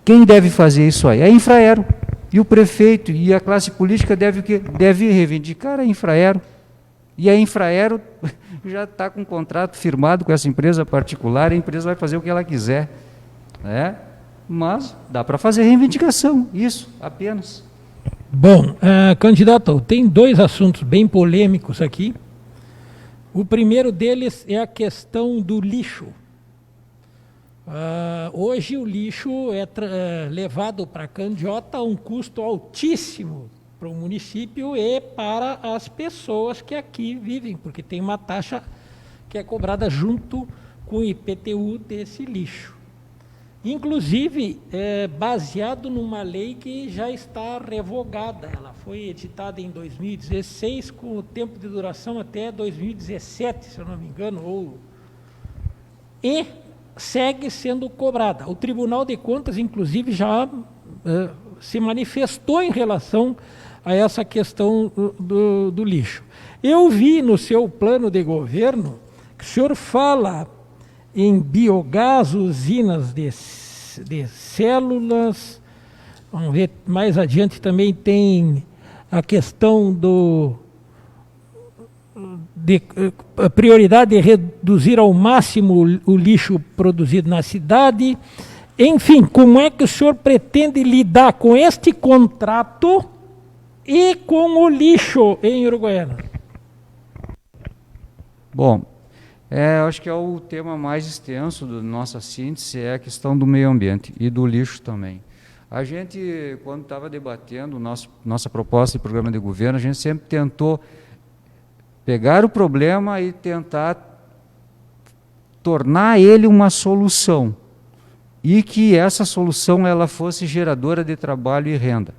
quem deve fazer isso aí? É a Infraero. E o prefeito e a classe política deve reivindicar a Infraero. E a Infraero já está com um contrato firmado com essa empresa particular, a empresa vai fazer o que ela quiser, né? Mas dá para fazer reivindicação, isso, apenas. Bom, candidato, tem dois assuntos bem polêmicos aqui. O primeiro deles é a questão do lixo. Hoje o lixo é levado para Candiota a um custo altíssimo para o município e para as pessoas que aqui vivem, porque tem uma taxa que é cobrada junto com o IPTU desse lixo. Inclusive, baseado numa lei que já está revogada. Ela foi editada em 2016, com o tempo de duração até 2017, se eu não me engano, e segue sendo cobrada. O Tribunal de Contas, inclusive, já se manifestou em relação a essa questão do lixo. Eu vi no seu plano de governo que o senhor fala em biogás, usinas de células. Vamos ver, mais adiante também tem a questão a prioridade de reduzir ao máximo o lixo produzido na cidade. Enfim, como é que o senhor pretende lidar com este contrato e com o lixo em Uruguaiana? Bom, acho que é o tema mais extenso da nossa síntese, é a questão do meio ambiente e do lixo também. A gente, quando estava debatendo nossa proposta de programa de governo, a gente sempre tentou pegar o problema e tentar tornar ele uma solução, e que essa solução ela fosse geradora de trabalho e renda.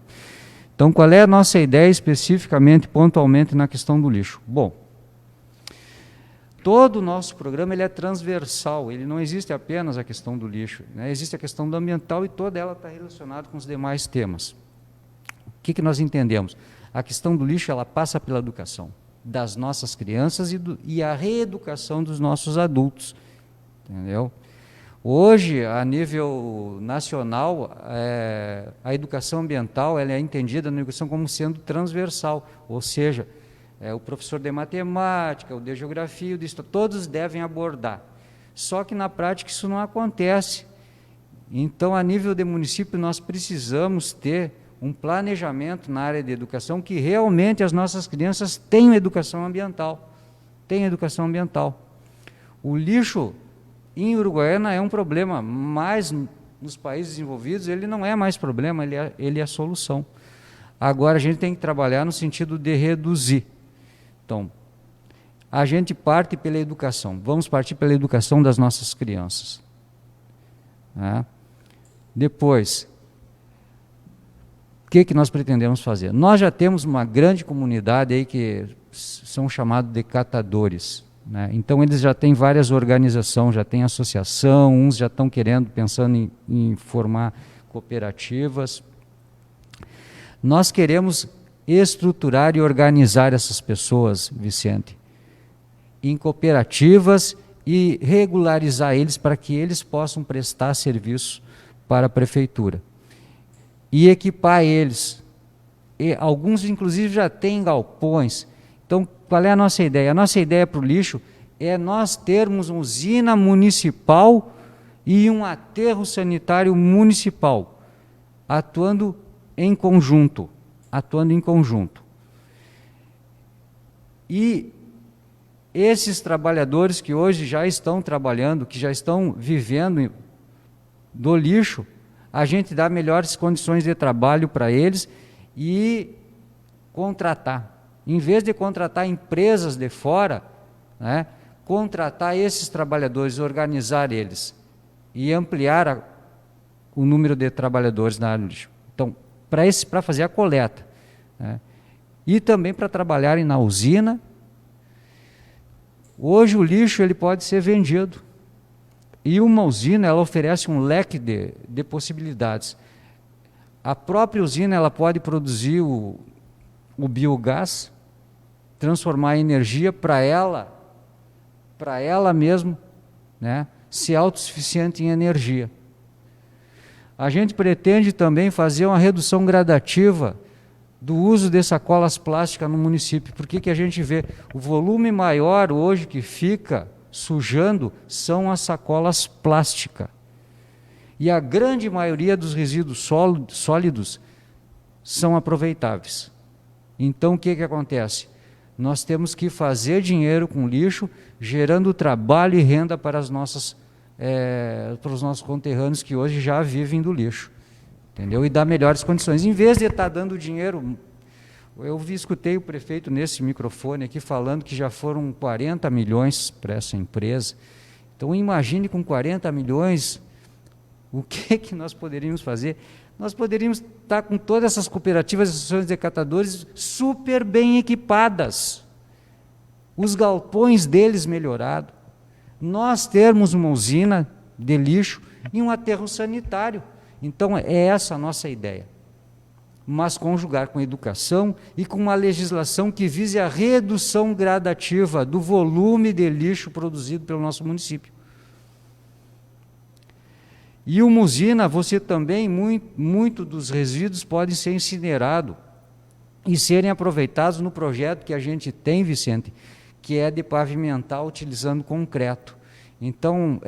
Então, qual é a nossa ideia especificamente, pontualmente, na questão do lixo? Bom, todo o nosso programa ele é transversal, ele não existe apenas a questão do lixo, né? Existe a questão do ambiental e toda ela está relacionada com os demais temas. O que nós entendemos? A questão do lixo ela passa pela educação das nossas crianças e a reeducação dos nossos adultos, entendeu? Hoje, a nível nacional, a educação ambiental ela é entendida na educação como sendo transversal, ou seja, o professor de matemática, o de geografia, o de história, todos devem abordar. Só que na prática isso não acontece. Então, a nível de município, nós precisamos ter um planejamento na área de educação que realmente as nossas crianças tenham educação ambiental. O lixo em Uruguaiana é um problema, mas nos países desenvolvidos ele não é mais problema, ele é solução. Agora a gente tem que trabalhar no sentido de reduzir. Então, a gente parte pela educação, vamos partir pela educação das nossas crianças. Né? Depois, o que nós pretendemos fazer? Nós já temos uma grande comunidade aí que são chamados de catadores. Né? Então, eles já têm várias organizações, já têm associação, uns já estão pensando em formar cooperativas. Nós queremos estruturar e organizar essas pessoas, Vicente, em cooperativas e regularizar eles para que eles possam prestar serviço para a prefeitura. e equipar eles. E alguns, inclusive, já têm galpões. Então, qual é a nossa ideia? A nossa ideia para o lixo é nós termos uma usina municipal e um aterro sanitário municipal, atuando em conjunto. E esses trabalhadores que hoje já estão trabalhando, que já estão vivendo do lixo, a gente dá melhores condições de trabalho para eles e contratar. Em vez de contratar empresas de fora, né, contratar esses trabalhadores, organizar eles e ampliar o número de trabalhadores na área do lixo. Então, para fazer a coleta, né, e também para trabalharem na usina. Hoje o lixo ele pode ser vendido e uma usina ela oferece um leque de possibilidades. A própria usina ela pode produzir o biogás, transformar em energia para ela mesmo, né, ser autossuficiente em energia. A gente pretende também fazer uma redução gradativa do uso de sacolas plásticas no município. Por que a gente vê o volume maior hoje que fica sujando são as sacolas plásticas. E a grande maioria dos resíduos sólidos são aproveitáveis. Então, o que acontece? Nós temos que fazer dinheiro com lixo, gerando trabalho e renda para os nossos conterrâneos que hoje já vivem do lixo. Entendeu? E dar melhores condições. Em vez de estar dando dinheiro, escutei o prefeito nesse microfone aqui falando que já foram 40 milhões para essa empresa. Então, imagine com 40 milhões, o que nós poderíamos fazer? Nós poderíamos estar com todas essas cooperativas e associações de catadores super bem equipadas, os galpões deles melhorados, nós termos uma usina de lixo e um aterro sanitário. Então, é essa a nossa ideia, mas conjugar com educação e com uma legislação que vise a redução gradativa do volume de lixo produzido pelo nosso município. E uma usina, você também, muito dos resíduos podem ser incinerados e serem aproveitados no projeto que a gente tem, Vicente, que é de pavimentar utilizando concreto. Então,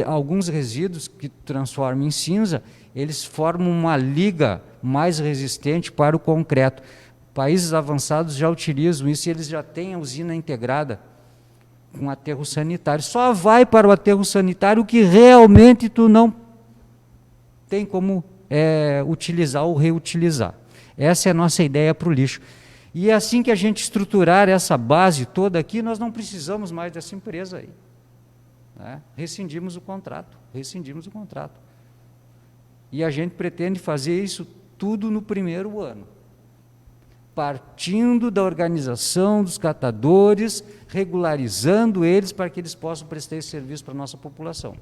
alguns resíduos que transformam em cinza, eles formam uma liga mais resistente para o concreto. Países avançados já utilizam isso e eles já têm a usina integrada com aterro sanitário. Só vai para o aterro sanitário que realmente tu não tem como utilizar ou reutilizar. Essa é a nossa ideia para o lixo. E assim que a gente estruturar essa base toda aqui, nós não precisamos mais dessa empresa aí. Né? Rescindimos o contrato. E a gente pretende fazer isso tudo no primeiro ano, partindo da organização dos catadores, regularizando eles para que eles possam prestar esse serviço para a nossa população.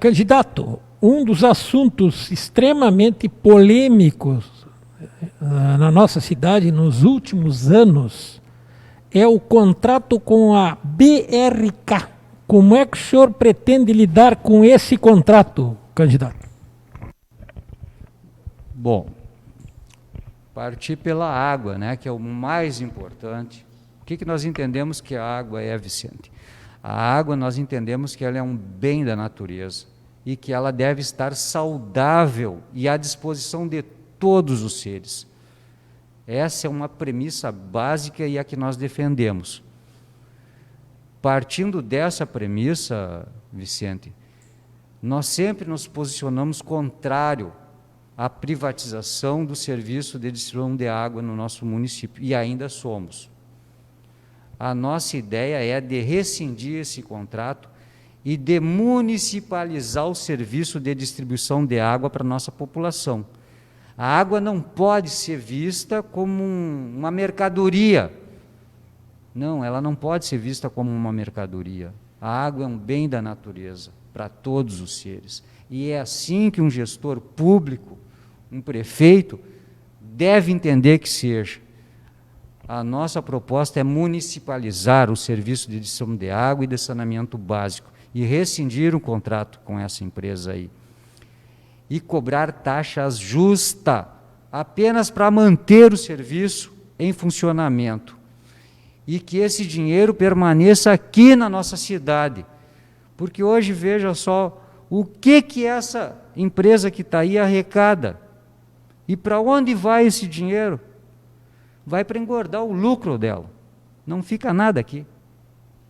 Candidato, um dos assuntos extremamente polêmicos na nossa cidade nos últimos anos é o contrato com a BRK. Como é que o senhor pretende lidar com esse contrato, candidato? Bom, partir pela água, né, que é o mais importante. O que nós entendemos que a água é, Vicente? A água nós entendemos que ela é um bem da natureza e que ela deve estar saudável e à disposição de todos os seres. Essa é uma premissa básica e a que nós defendemos. Partindo dessa premissa, Vicente, nós sempre nos posicionamos contrário à privatização do serviço de distribuição de água no nosso município, e ainda somos. A nossa ideia é de rescindir esse contrato e de municipalizar o serviço de distribuição de água para a nossa população. A água não pode ser vista como uma mercadoria. Não, ela não pode ser vista como uma mercadoria. A água é um bem da natureza para todos os seres. E é assim que um gestor público, um prefeito, deve entender que seja. A nossa proposta é municipalizar o serviço de distribuição de água e de saneamento básico e rescindir o contrato com essa empresa aí. e cobrar taxas justas, apenas para manter o serviço em funcionamento. E que esse dinheiro permaneça aqui na nossa cidade. Porque hoje, veja só, o que essa empresa que está aí arrecada? E para onde vai esse dinheiro? Vai para engordar o lucro dela. Não fica nada aqui.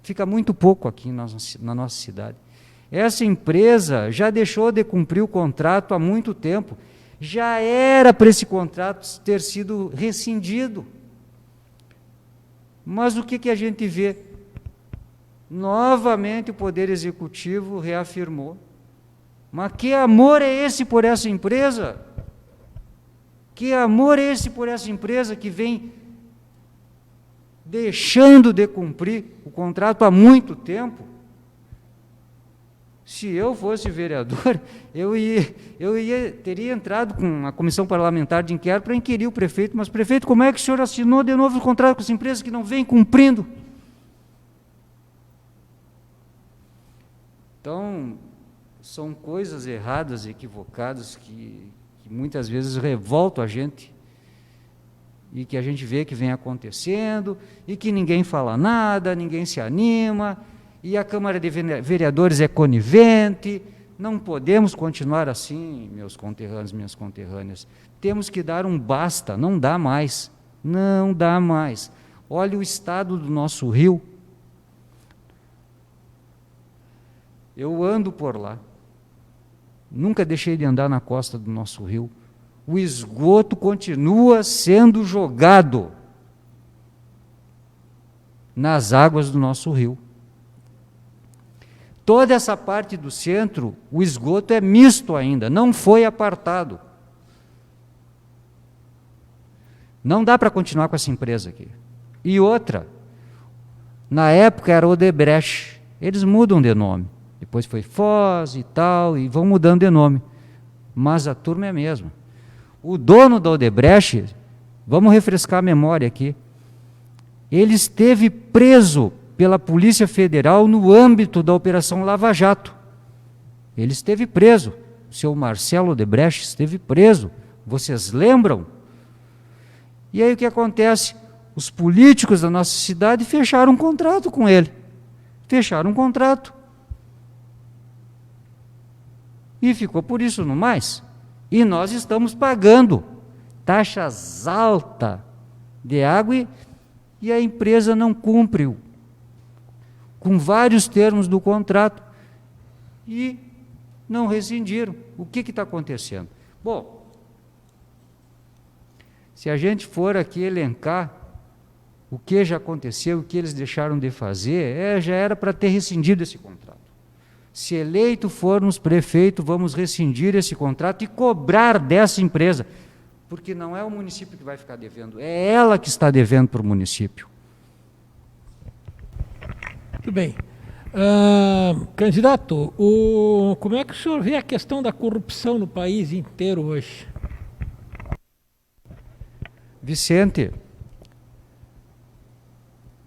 Fica muito pouco aqui na nossa cidade. Essa empresa já deixou de cumprir o contrato há muito tempo. Já era para esse contrato ter sido rescindido. Mas o que a gente vê? Novamente o Poder Executivo reafirmou. Mas que amor é esse por essa empresa? Que amor é esse por essa empresa que vem deixando de cumprir o contrato há muito tempo? Se eu fosse vereador, teria entrado com a comissão parlamentar de inquérito para inquirir o prefeito. Mas, prefeito, como é que o senhor assinou de novo o contrato com essa empresa que não vem cumprindo? Então, são coisas erradas, equivocadas, que muitas vezes revoltam a gente, e que a gente vê que vem acontecendo, e que ninguém fala nada, ninguém se anima, e a Câmara de Vereadores é conivente. Não podemos continuar assim, meus conterrâneos, minhas conterrâneas. Temos que dar um basta, não dá mais, não dá mais. Olha o estado do nosso rio. Eu ando por lá, nunca deixei de andar na costa do nosso rio. O esgoto continua sendo jogado nas águas do nosso rio. Toda essa parte do centro, o esgoto é misto ainda, não foi apartado. Não dá para continuar com essa empresa aqui. E outra, na época era Odebrecht, eles mudam de nome. Depois foi Foz e tal, e vão mudando de nome. Mas a turma é a mesma. O dono da Odebrecht, vamos refrescar a memória aqui, ele esteve preso pela Polícia Federal no âmbito da Operação Lava Jato. Ele esteve preso. O seu Marcelo Odebrecht esteve preso. Vocês lembram? E aí o que acontece? Os políticos da nossa cidade fecharam um contrato com ele. Fecharam um contrato. E ficou por isso no mais. E nós estamos pagando taxas altas de água e a empresa não cumpre com vários termos do contrato e não rescindiram. O que está acontecendo? Bom, se a gente for aqui elencar o que já aconteceu, o que eles deixaram de fazer, já era para ter rescindido esse contrato. Se eleito formos prefeito, vamos rescindir esse contrato e cobrar dessa empresa, porque não é o município que vai ficar devendo, é ela que está devendo para o município. Muito bem. Candidato, como é que o senhor vê a questão da corrupção no país inteiro hoje? Vicente,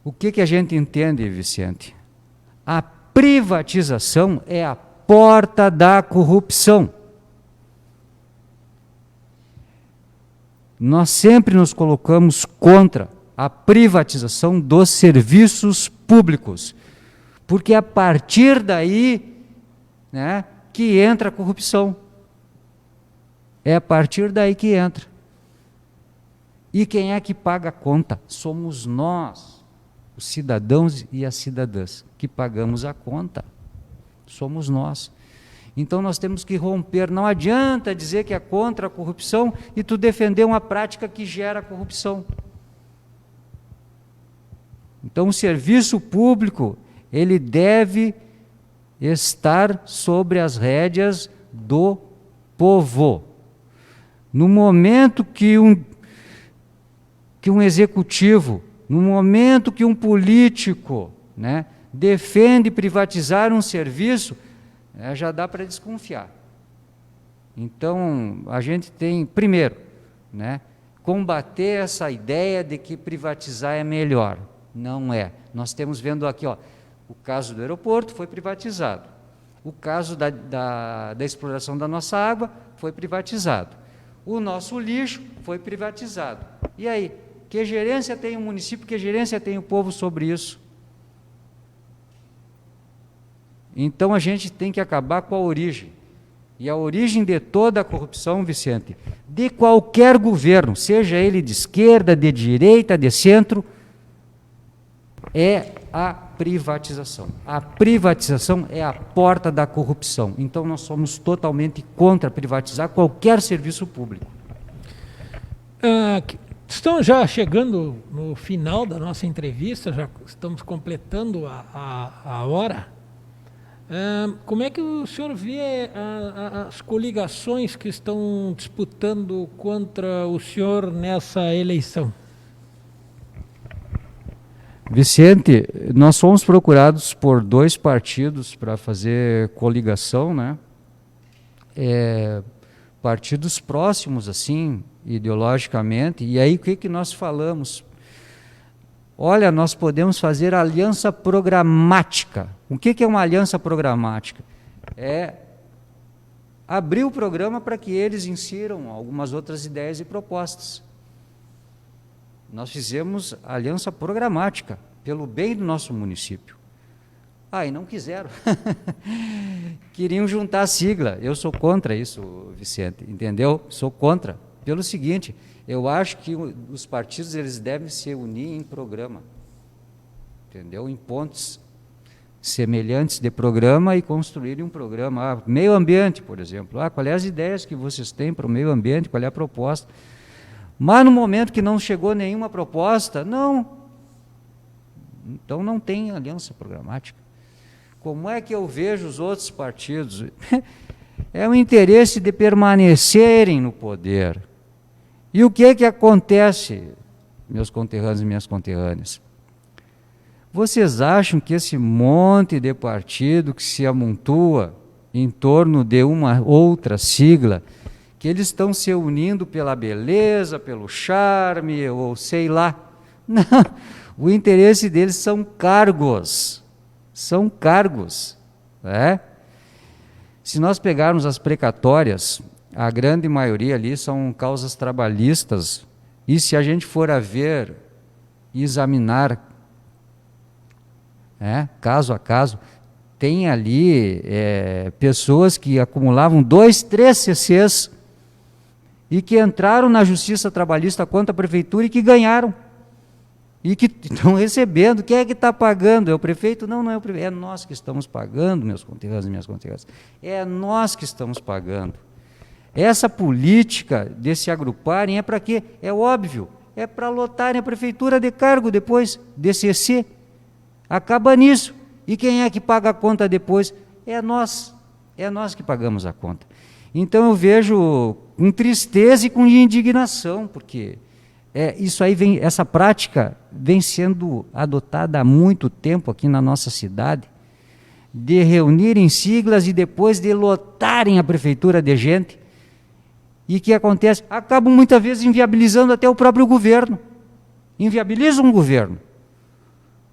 o que a gente entende, Vicente? A privatização é a porta da corrupção. Nós sempre nos colocamos contra a privatização dos serviços públicos, porque a partir daí, né, que entra a corrupção. É a partir daí que entra. E quem é que paga a conta? Somos nós, os cidadãos e as cidadãs, que pagamos a conta. Somos nós. Então nós temos que romper. Não adianta dizer que é contra a corrupção e tu defender uma prática que gera corrupção. Então o serviço público, ele deve estar sobre as rédeas do povo. No momento que um executivo, no momento que um político, né, defende privatizar um serviço, já dá para desconfiar. Então, a gente tem, primeiro, né, combater essa ideia de que privatizar é melhor. Não é. Nós temos vendo aqui, ó, o caso do aeroporto foi privatizado. O caso da exploração da nossa água foi privatizado. O nosso lixo foi privatizado. E aí, que gerência tem o município, que gerência tem o povo sobre isso? Então a gente tem que acabar com a origem. E a origem de toda a corrupção, Vicente, de qualquer governo, seja ele de esquerda, de direita, de centro, é a privatização. A privatização é a porta da corrupção. Então nós somos totalmente contra privatizar qualquer serviço público. Estamos já chegando no final da nossa entrevista, já estamos completando a hora. Como é que o senhor vê as coligações que estão disputando contra o senhor nessa eleição? Vicente, nós fomos procurados por 2 partidos para fazer coligação, né? Partidos próximos, assim, ideologicamente, e aí o que nós falamos? Olha, nós podemos fazer aliança programática. O que é uma aliança programática? É abrir o programa para que eles insiram algumas outras ideias e propostas. Nós fizemos aliança programática, pelo bem do nosso município. E não quiseram. Queriam juntar a sigla. Eu sou contra isso, Vicente, entendeu? Sou contra. Pelo seguinte, eu acho que os partidos eles devem se unir em programa, entendeu? Em pontos semelhantes de programa e construírem um programa. Meio ambiente, por exemplo. Quais as ideias que vocês têm para o meio ambiente, qual é a proposta? Mas no momento que não chegou nenhuma proposta, não. Então não tem aliança programática. Como é que eu vejo os outros partidos? É o interesse de permanecerem no poder. E o que acontece, meus conterrâneos e minhas conterrâneas? Vocês acham que esse monte de partido que se amontoa em torno de uma outra sigla, que eles estão se unindo pela beleza, pelo charme, ou sei lá? Não, o interesse deles são cargos. São cargos. Né? Se nós pegarmos as precatórias, a grande maioria ali são causas trabalhistas, e se a gente for a ver e examinar caso a caso, tem ali pessoas que acumulavam 2, 3 CCs e que entraram na justiça trabalhista contra a prefeitura e que ganharam. E que estão recebendo. Quem é que está pagando? É o prefeito? Não, não é o prefeito. É nós que estamos pagando, meus conterrâneos e minhas conterrâneas. É nós que estamos pagando. Essa política de se agruparem é para quê? É óbvio. É para lotarem a prefeitura de cargo depois, de CC. Acaba nisso. E quem é que paga a conta depois? É nós. É nós que pagamos a conta. Então eu vejo com tristeza e com indignação, porque isso aí essa prática vem sendo adotada há muito tempo aqui na nossa cidade, de reunirem siglas e depois de lotarem a prefeitura de gente. E o que acontece? Acabam muitas vezes inviabilizando até o próprio governo. Inviabilizam o governo.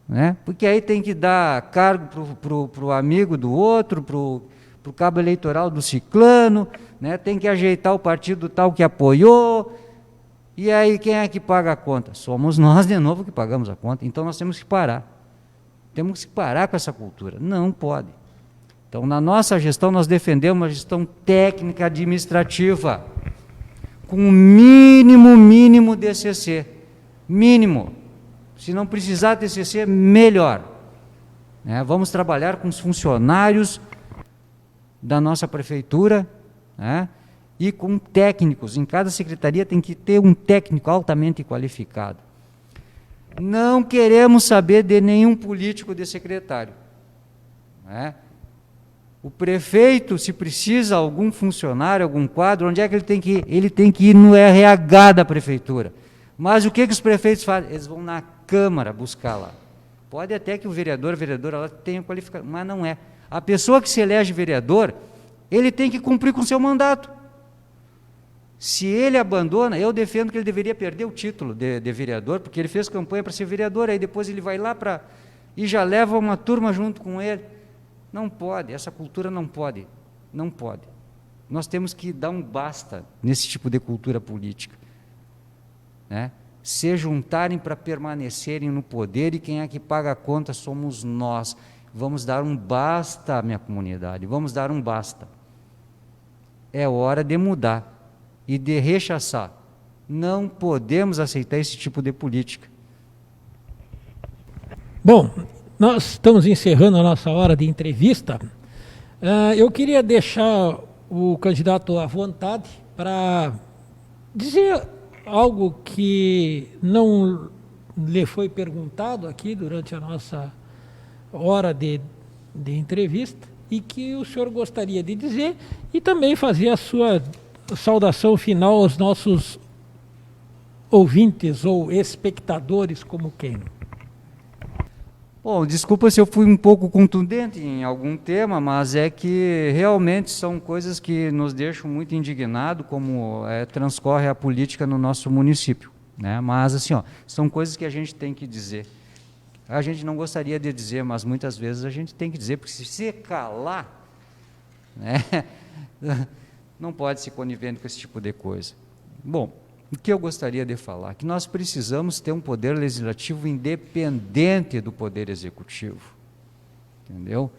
Né? Porque aí tem que dar cargo para o amigo do outro, para o cabo eleitoral do ciclano, né? Tem que ajeitar o partido tal que apoiou, e aí quem é que paga a conta? Somos nós de novo que pagamos a conta. Então nós temos que parar. Temos que parar com essa cultura. Não pode. Então na nossa gestão nós defendemos uma gestão técnica administrativa, com o mínimo de CC. Mínimo. Se não precisar de CC, melhor. Né? Vamos trabalhar com os funcionários da nossa prefeitura, né? E com técnicos. Em cada secretaria tem que ter um técnico altamente qualificado. Não queremos saber de nenhum político de secretário. Né? O prefeito, se precisa algum funcionário, algum quadro, onde é que ele tem que ir? Ele tem que ir no RH da prefeitura. Mas o que os prefeitos fazem? Eles vão na Câmara buscar lá. Pode até que o vereador, a vereadora lá tenha qualificação, mas não é. A pessoa que se elege vereador, ele tem que cumprir com o seu mandato. Se ele abandona, eu defendo que ele deveria perder o título de vereador, porque ele fez campanha para ser vereador, aí depois ele vai lá e já leva uma turma junto com ele. Não pode, essa cultura não pode, não pode. Nós temos que dar um basta nesse tipo de cultura política, né? Se juntarem para permanecerem no poder, e quem é que paga a conta somos nós. Vamos dar um basta, minha comunidade, vamos dar um basta. É hora de mudar e de rechaçar. Não podemos aceitar esse tipo de política. Bom, nós estamos encerrando a nossa hora de entrevista. Eu queria deixar o candidato à vontade para dizer algo que não lhe foi perguntado aqui durante a nossa hora de entrevista e que o senhor gostaria de dizer, e também fazer a sua saudação final aos nossos ouvintes ou espectadores, como quem. Bom, desculpa se eu fui um pouco contundente em algum tema, mas é que realmente são coisas que nos deixam muito indignados, como transcorre a política no nosso município, né? Mas assim, são coisas que a gente tem que dizer. A gente não gostaria de dizer, mas muitas vezes a gente tem que dizer, porque se calar, né, não pode se conivendo com esse tipo de coisa. Bom, o que eu gostaria de falar? Que nós precisamos ter um poder legislativo independente do poder executivo, entendeu?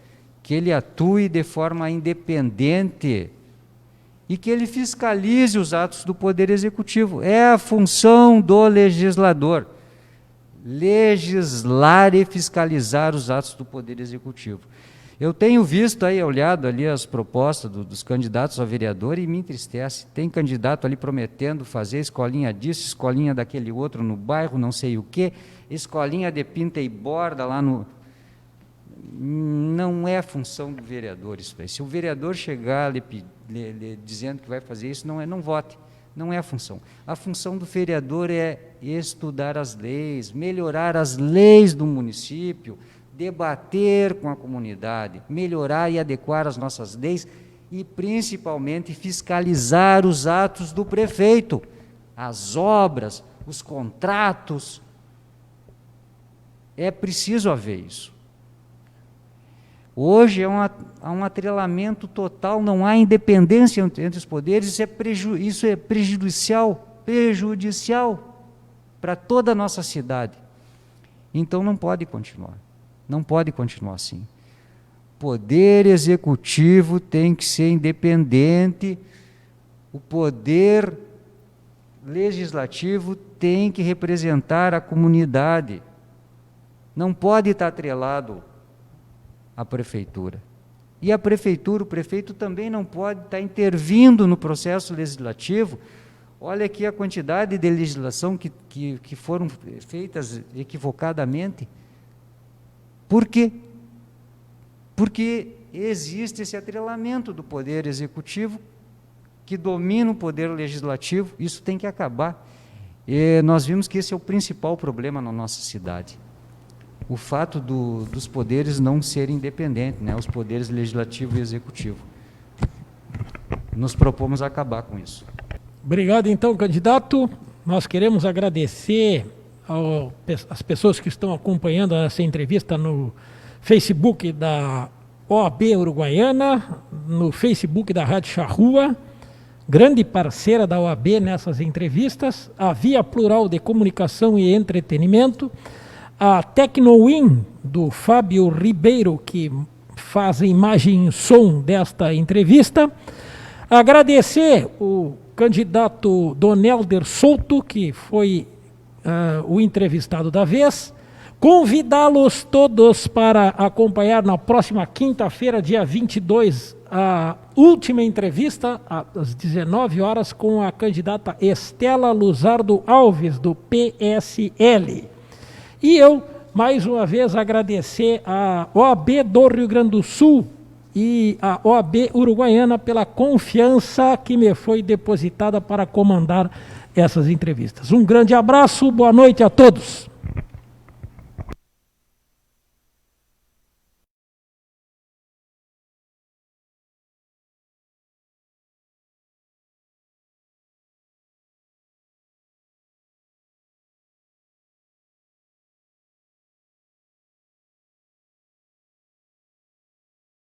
Que ele atue de forma independente e que ele fiscalize os atos do poder executivo. É a função do legislador, legislar e fiscalizar os atos do poder executivo. Eu tenho visto aí, olhado ali as propostas dos candidatos a vereador e me entristece. Tem candidato ali prometendo fazer escolinha disso, escolinha daquele outro no bairro, não sei o quê, escolinha de pinta e borda lá no... Não é função do vereador isso aí. Se o vereador chegar dizendo que vai fazer isso, não vote. Não é a função. A função do vereador é estudar as leis, melhorar as leis do município, debater com a comunidade, melhorar e adequar as nossas leis e, principalmente, fiscalizar os atos do prefeito, as obras, os contratos. É preciso haver isso. Hoje há um atrelamento total, não há independência entre os poderes, isso é prejudicial para toda a nossa cidade. Então não pode continuar. Não pode continuar assim. Poder executivo tem que ser independente, o poder legislativo tem que representar a comunidade. Não pode estar atrelado à prefeitura. E a prefeitura, o prefeito também não pode estar intervindo no processo legislativo. Olha aqui a quantidade de legislação que foram feitas equivocadamente. Por quê? Porque existe esse atrelamento do poder executivo que domina o poder legislativo. Isso tem que acabar. E nós vimos que esse é o principal problema na nossa cidade. O fato dos poderes não serem independentes, né? Os poderes legislativo e executivo. Nos propomos acabar com isso. Obrigado, então, candidato. Nós queremos agradecer às pessoas que estão acompanhando essa entrevista no Facebook da OAB Uruguaiana, no Facebook da Rádio Charrua, grande parceira da OAB nessas entrevistas, a Via Plural de Comunicação e Entretenimento, a Tecnowin, do Fábio Ribeiro, que faz a imagem e som desta entrevista. Agradecer o candidato Donelder Souto, que foi o entrevistado da vez. Convidá-los todos para acompanhar na próxima quinta-feira, dia 22, a última entrevista, às 19 horas, com a candidata Estela Luzardo Alves, do PSL. E eu, mais uma vez, agradecer a OAB do Rio Grande do Sul e a OAB Uruguaiana pela confiança que me foi depositada para comandar essas entrevistas. Um grande abraço, boa noite a todos.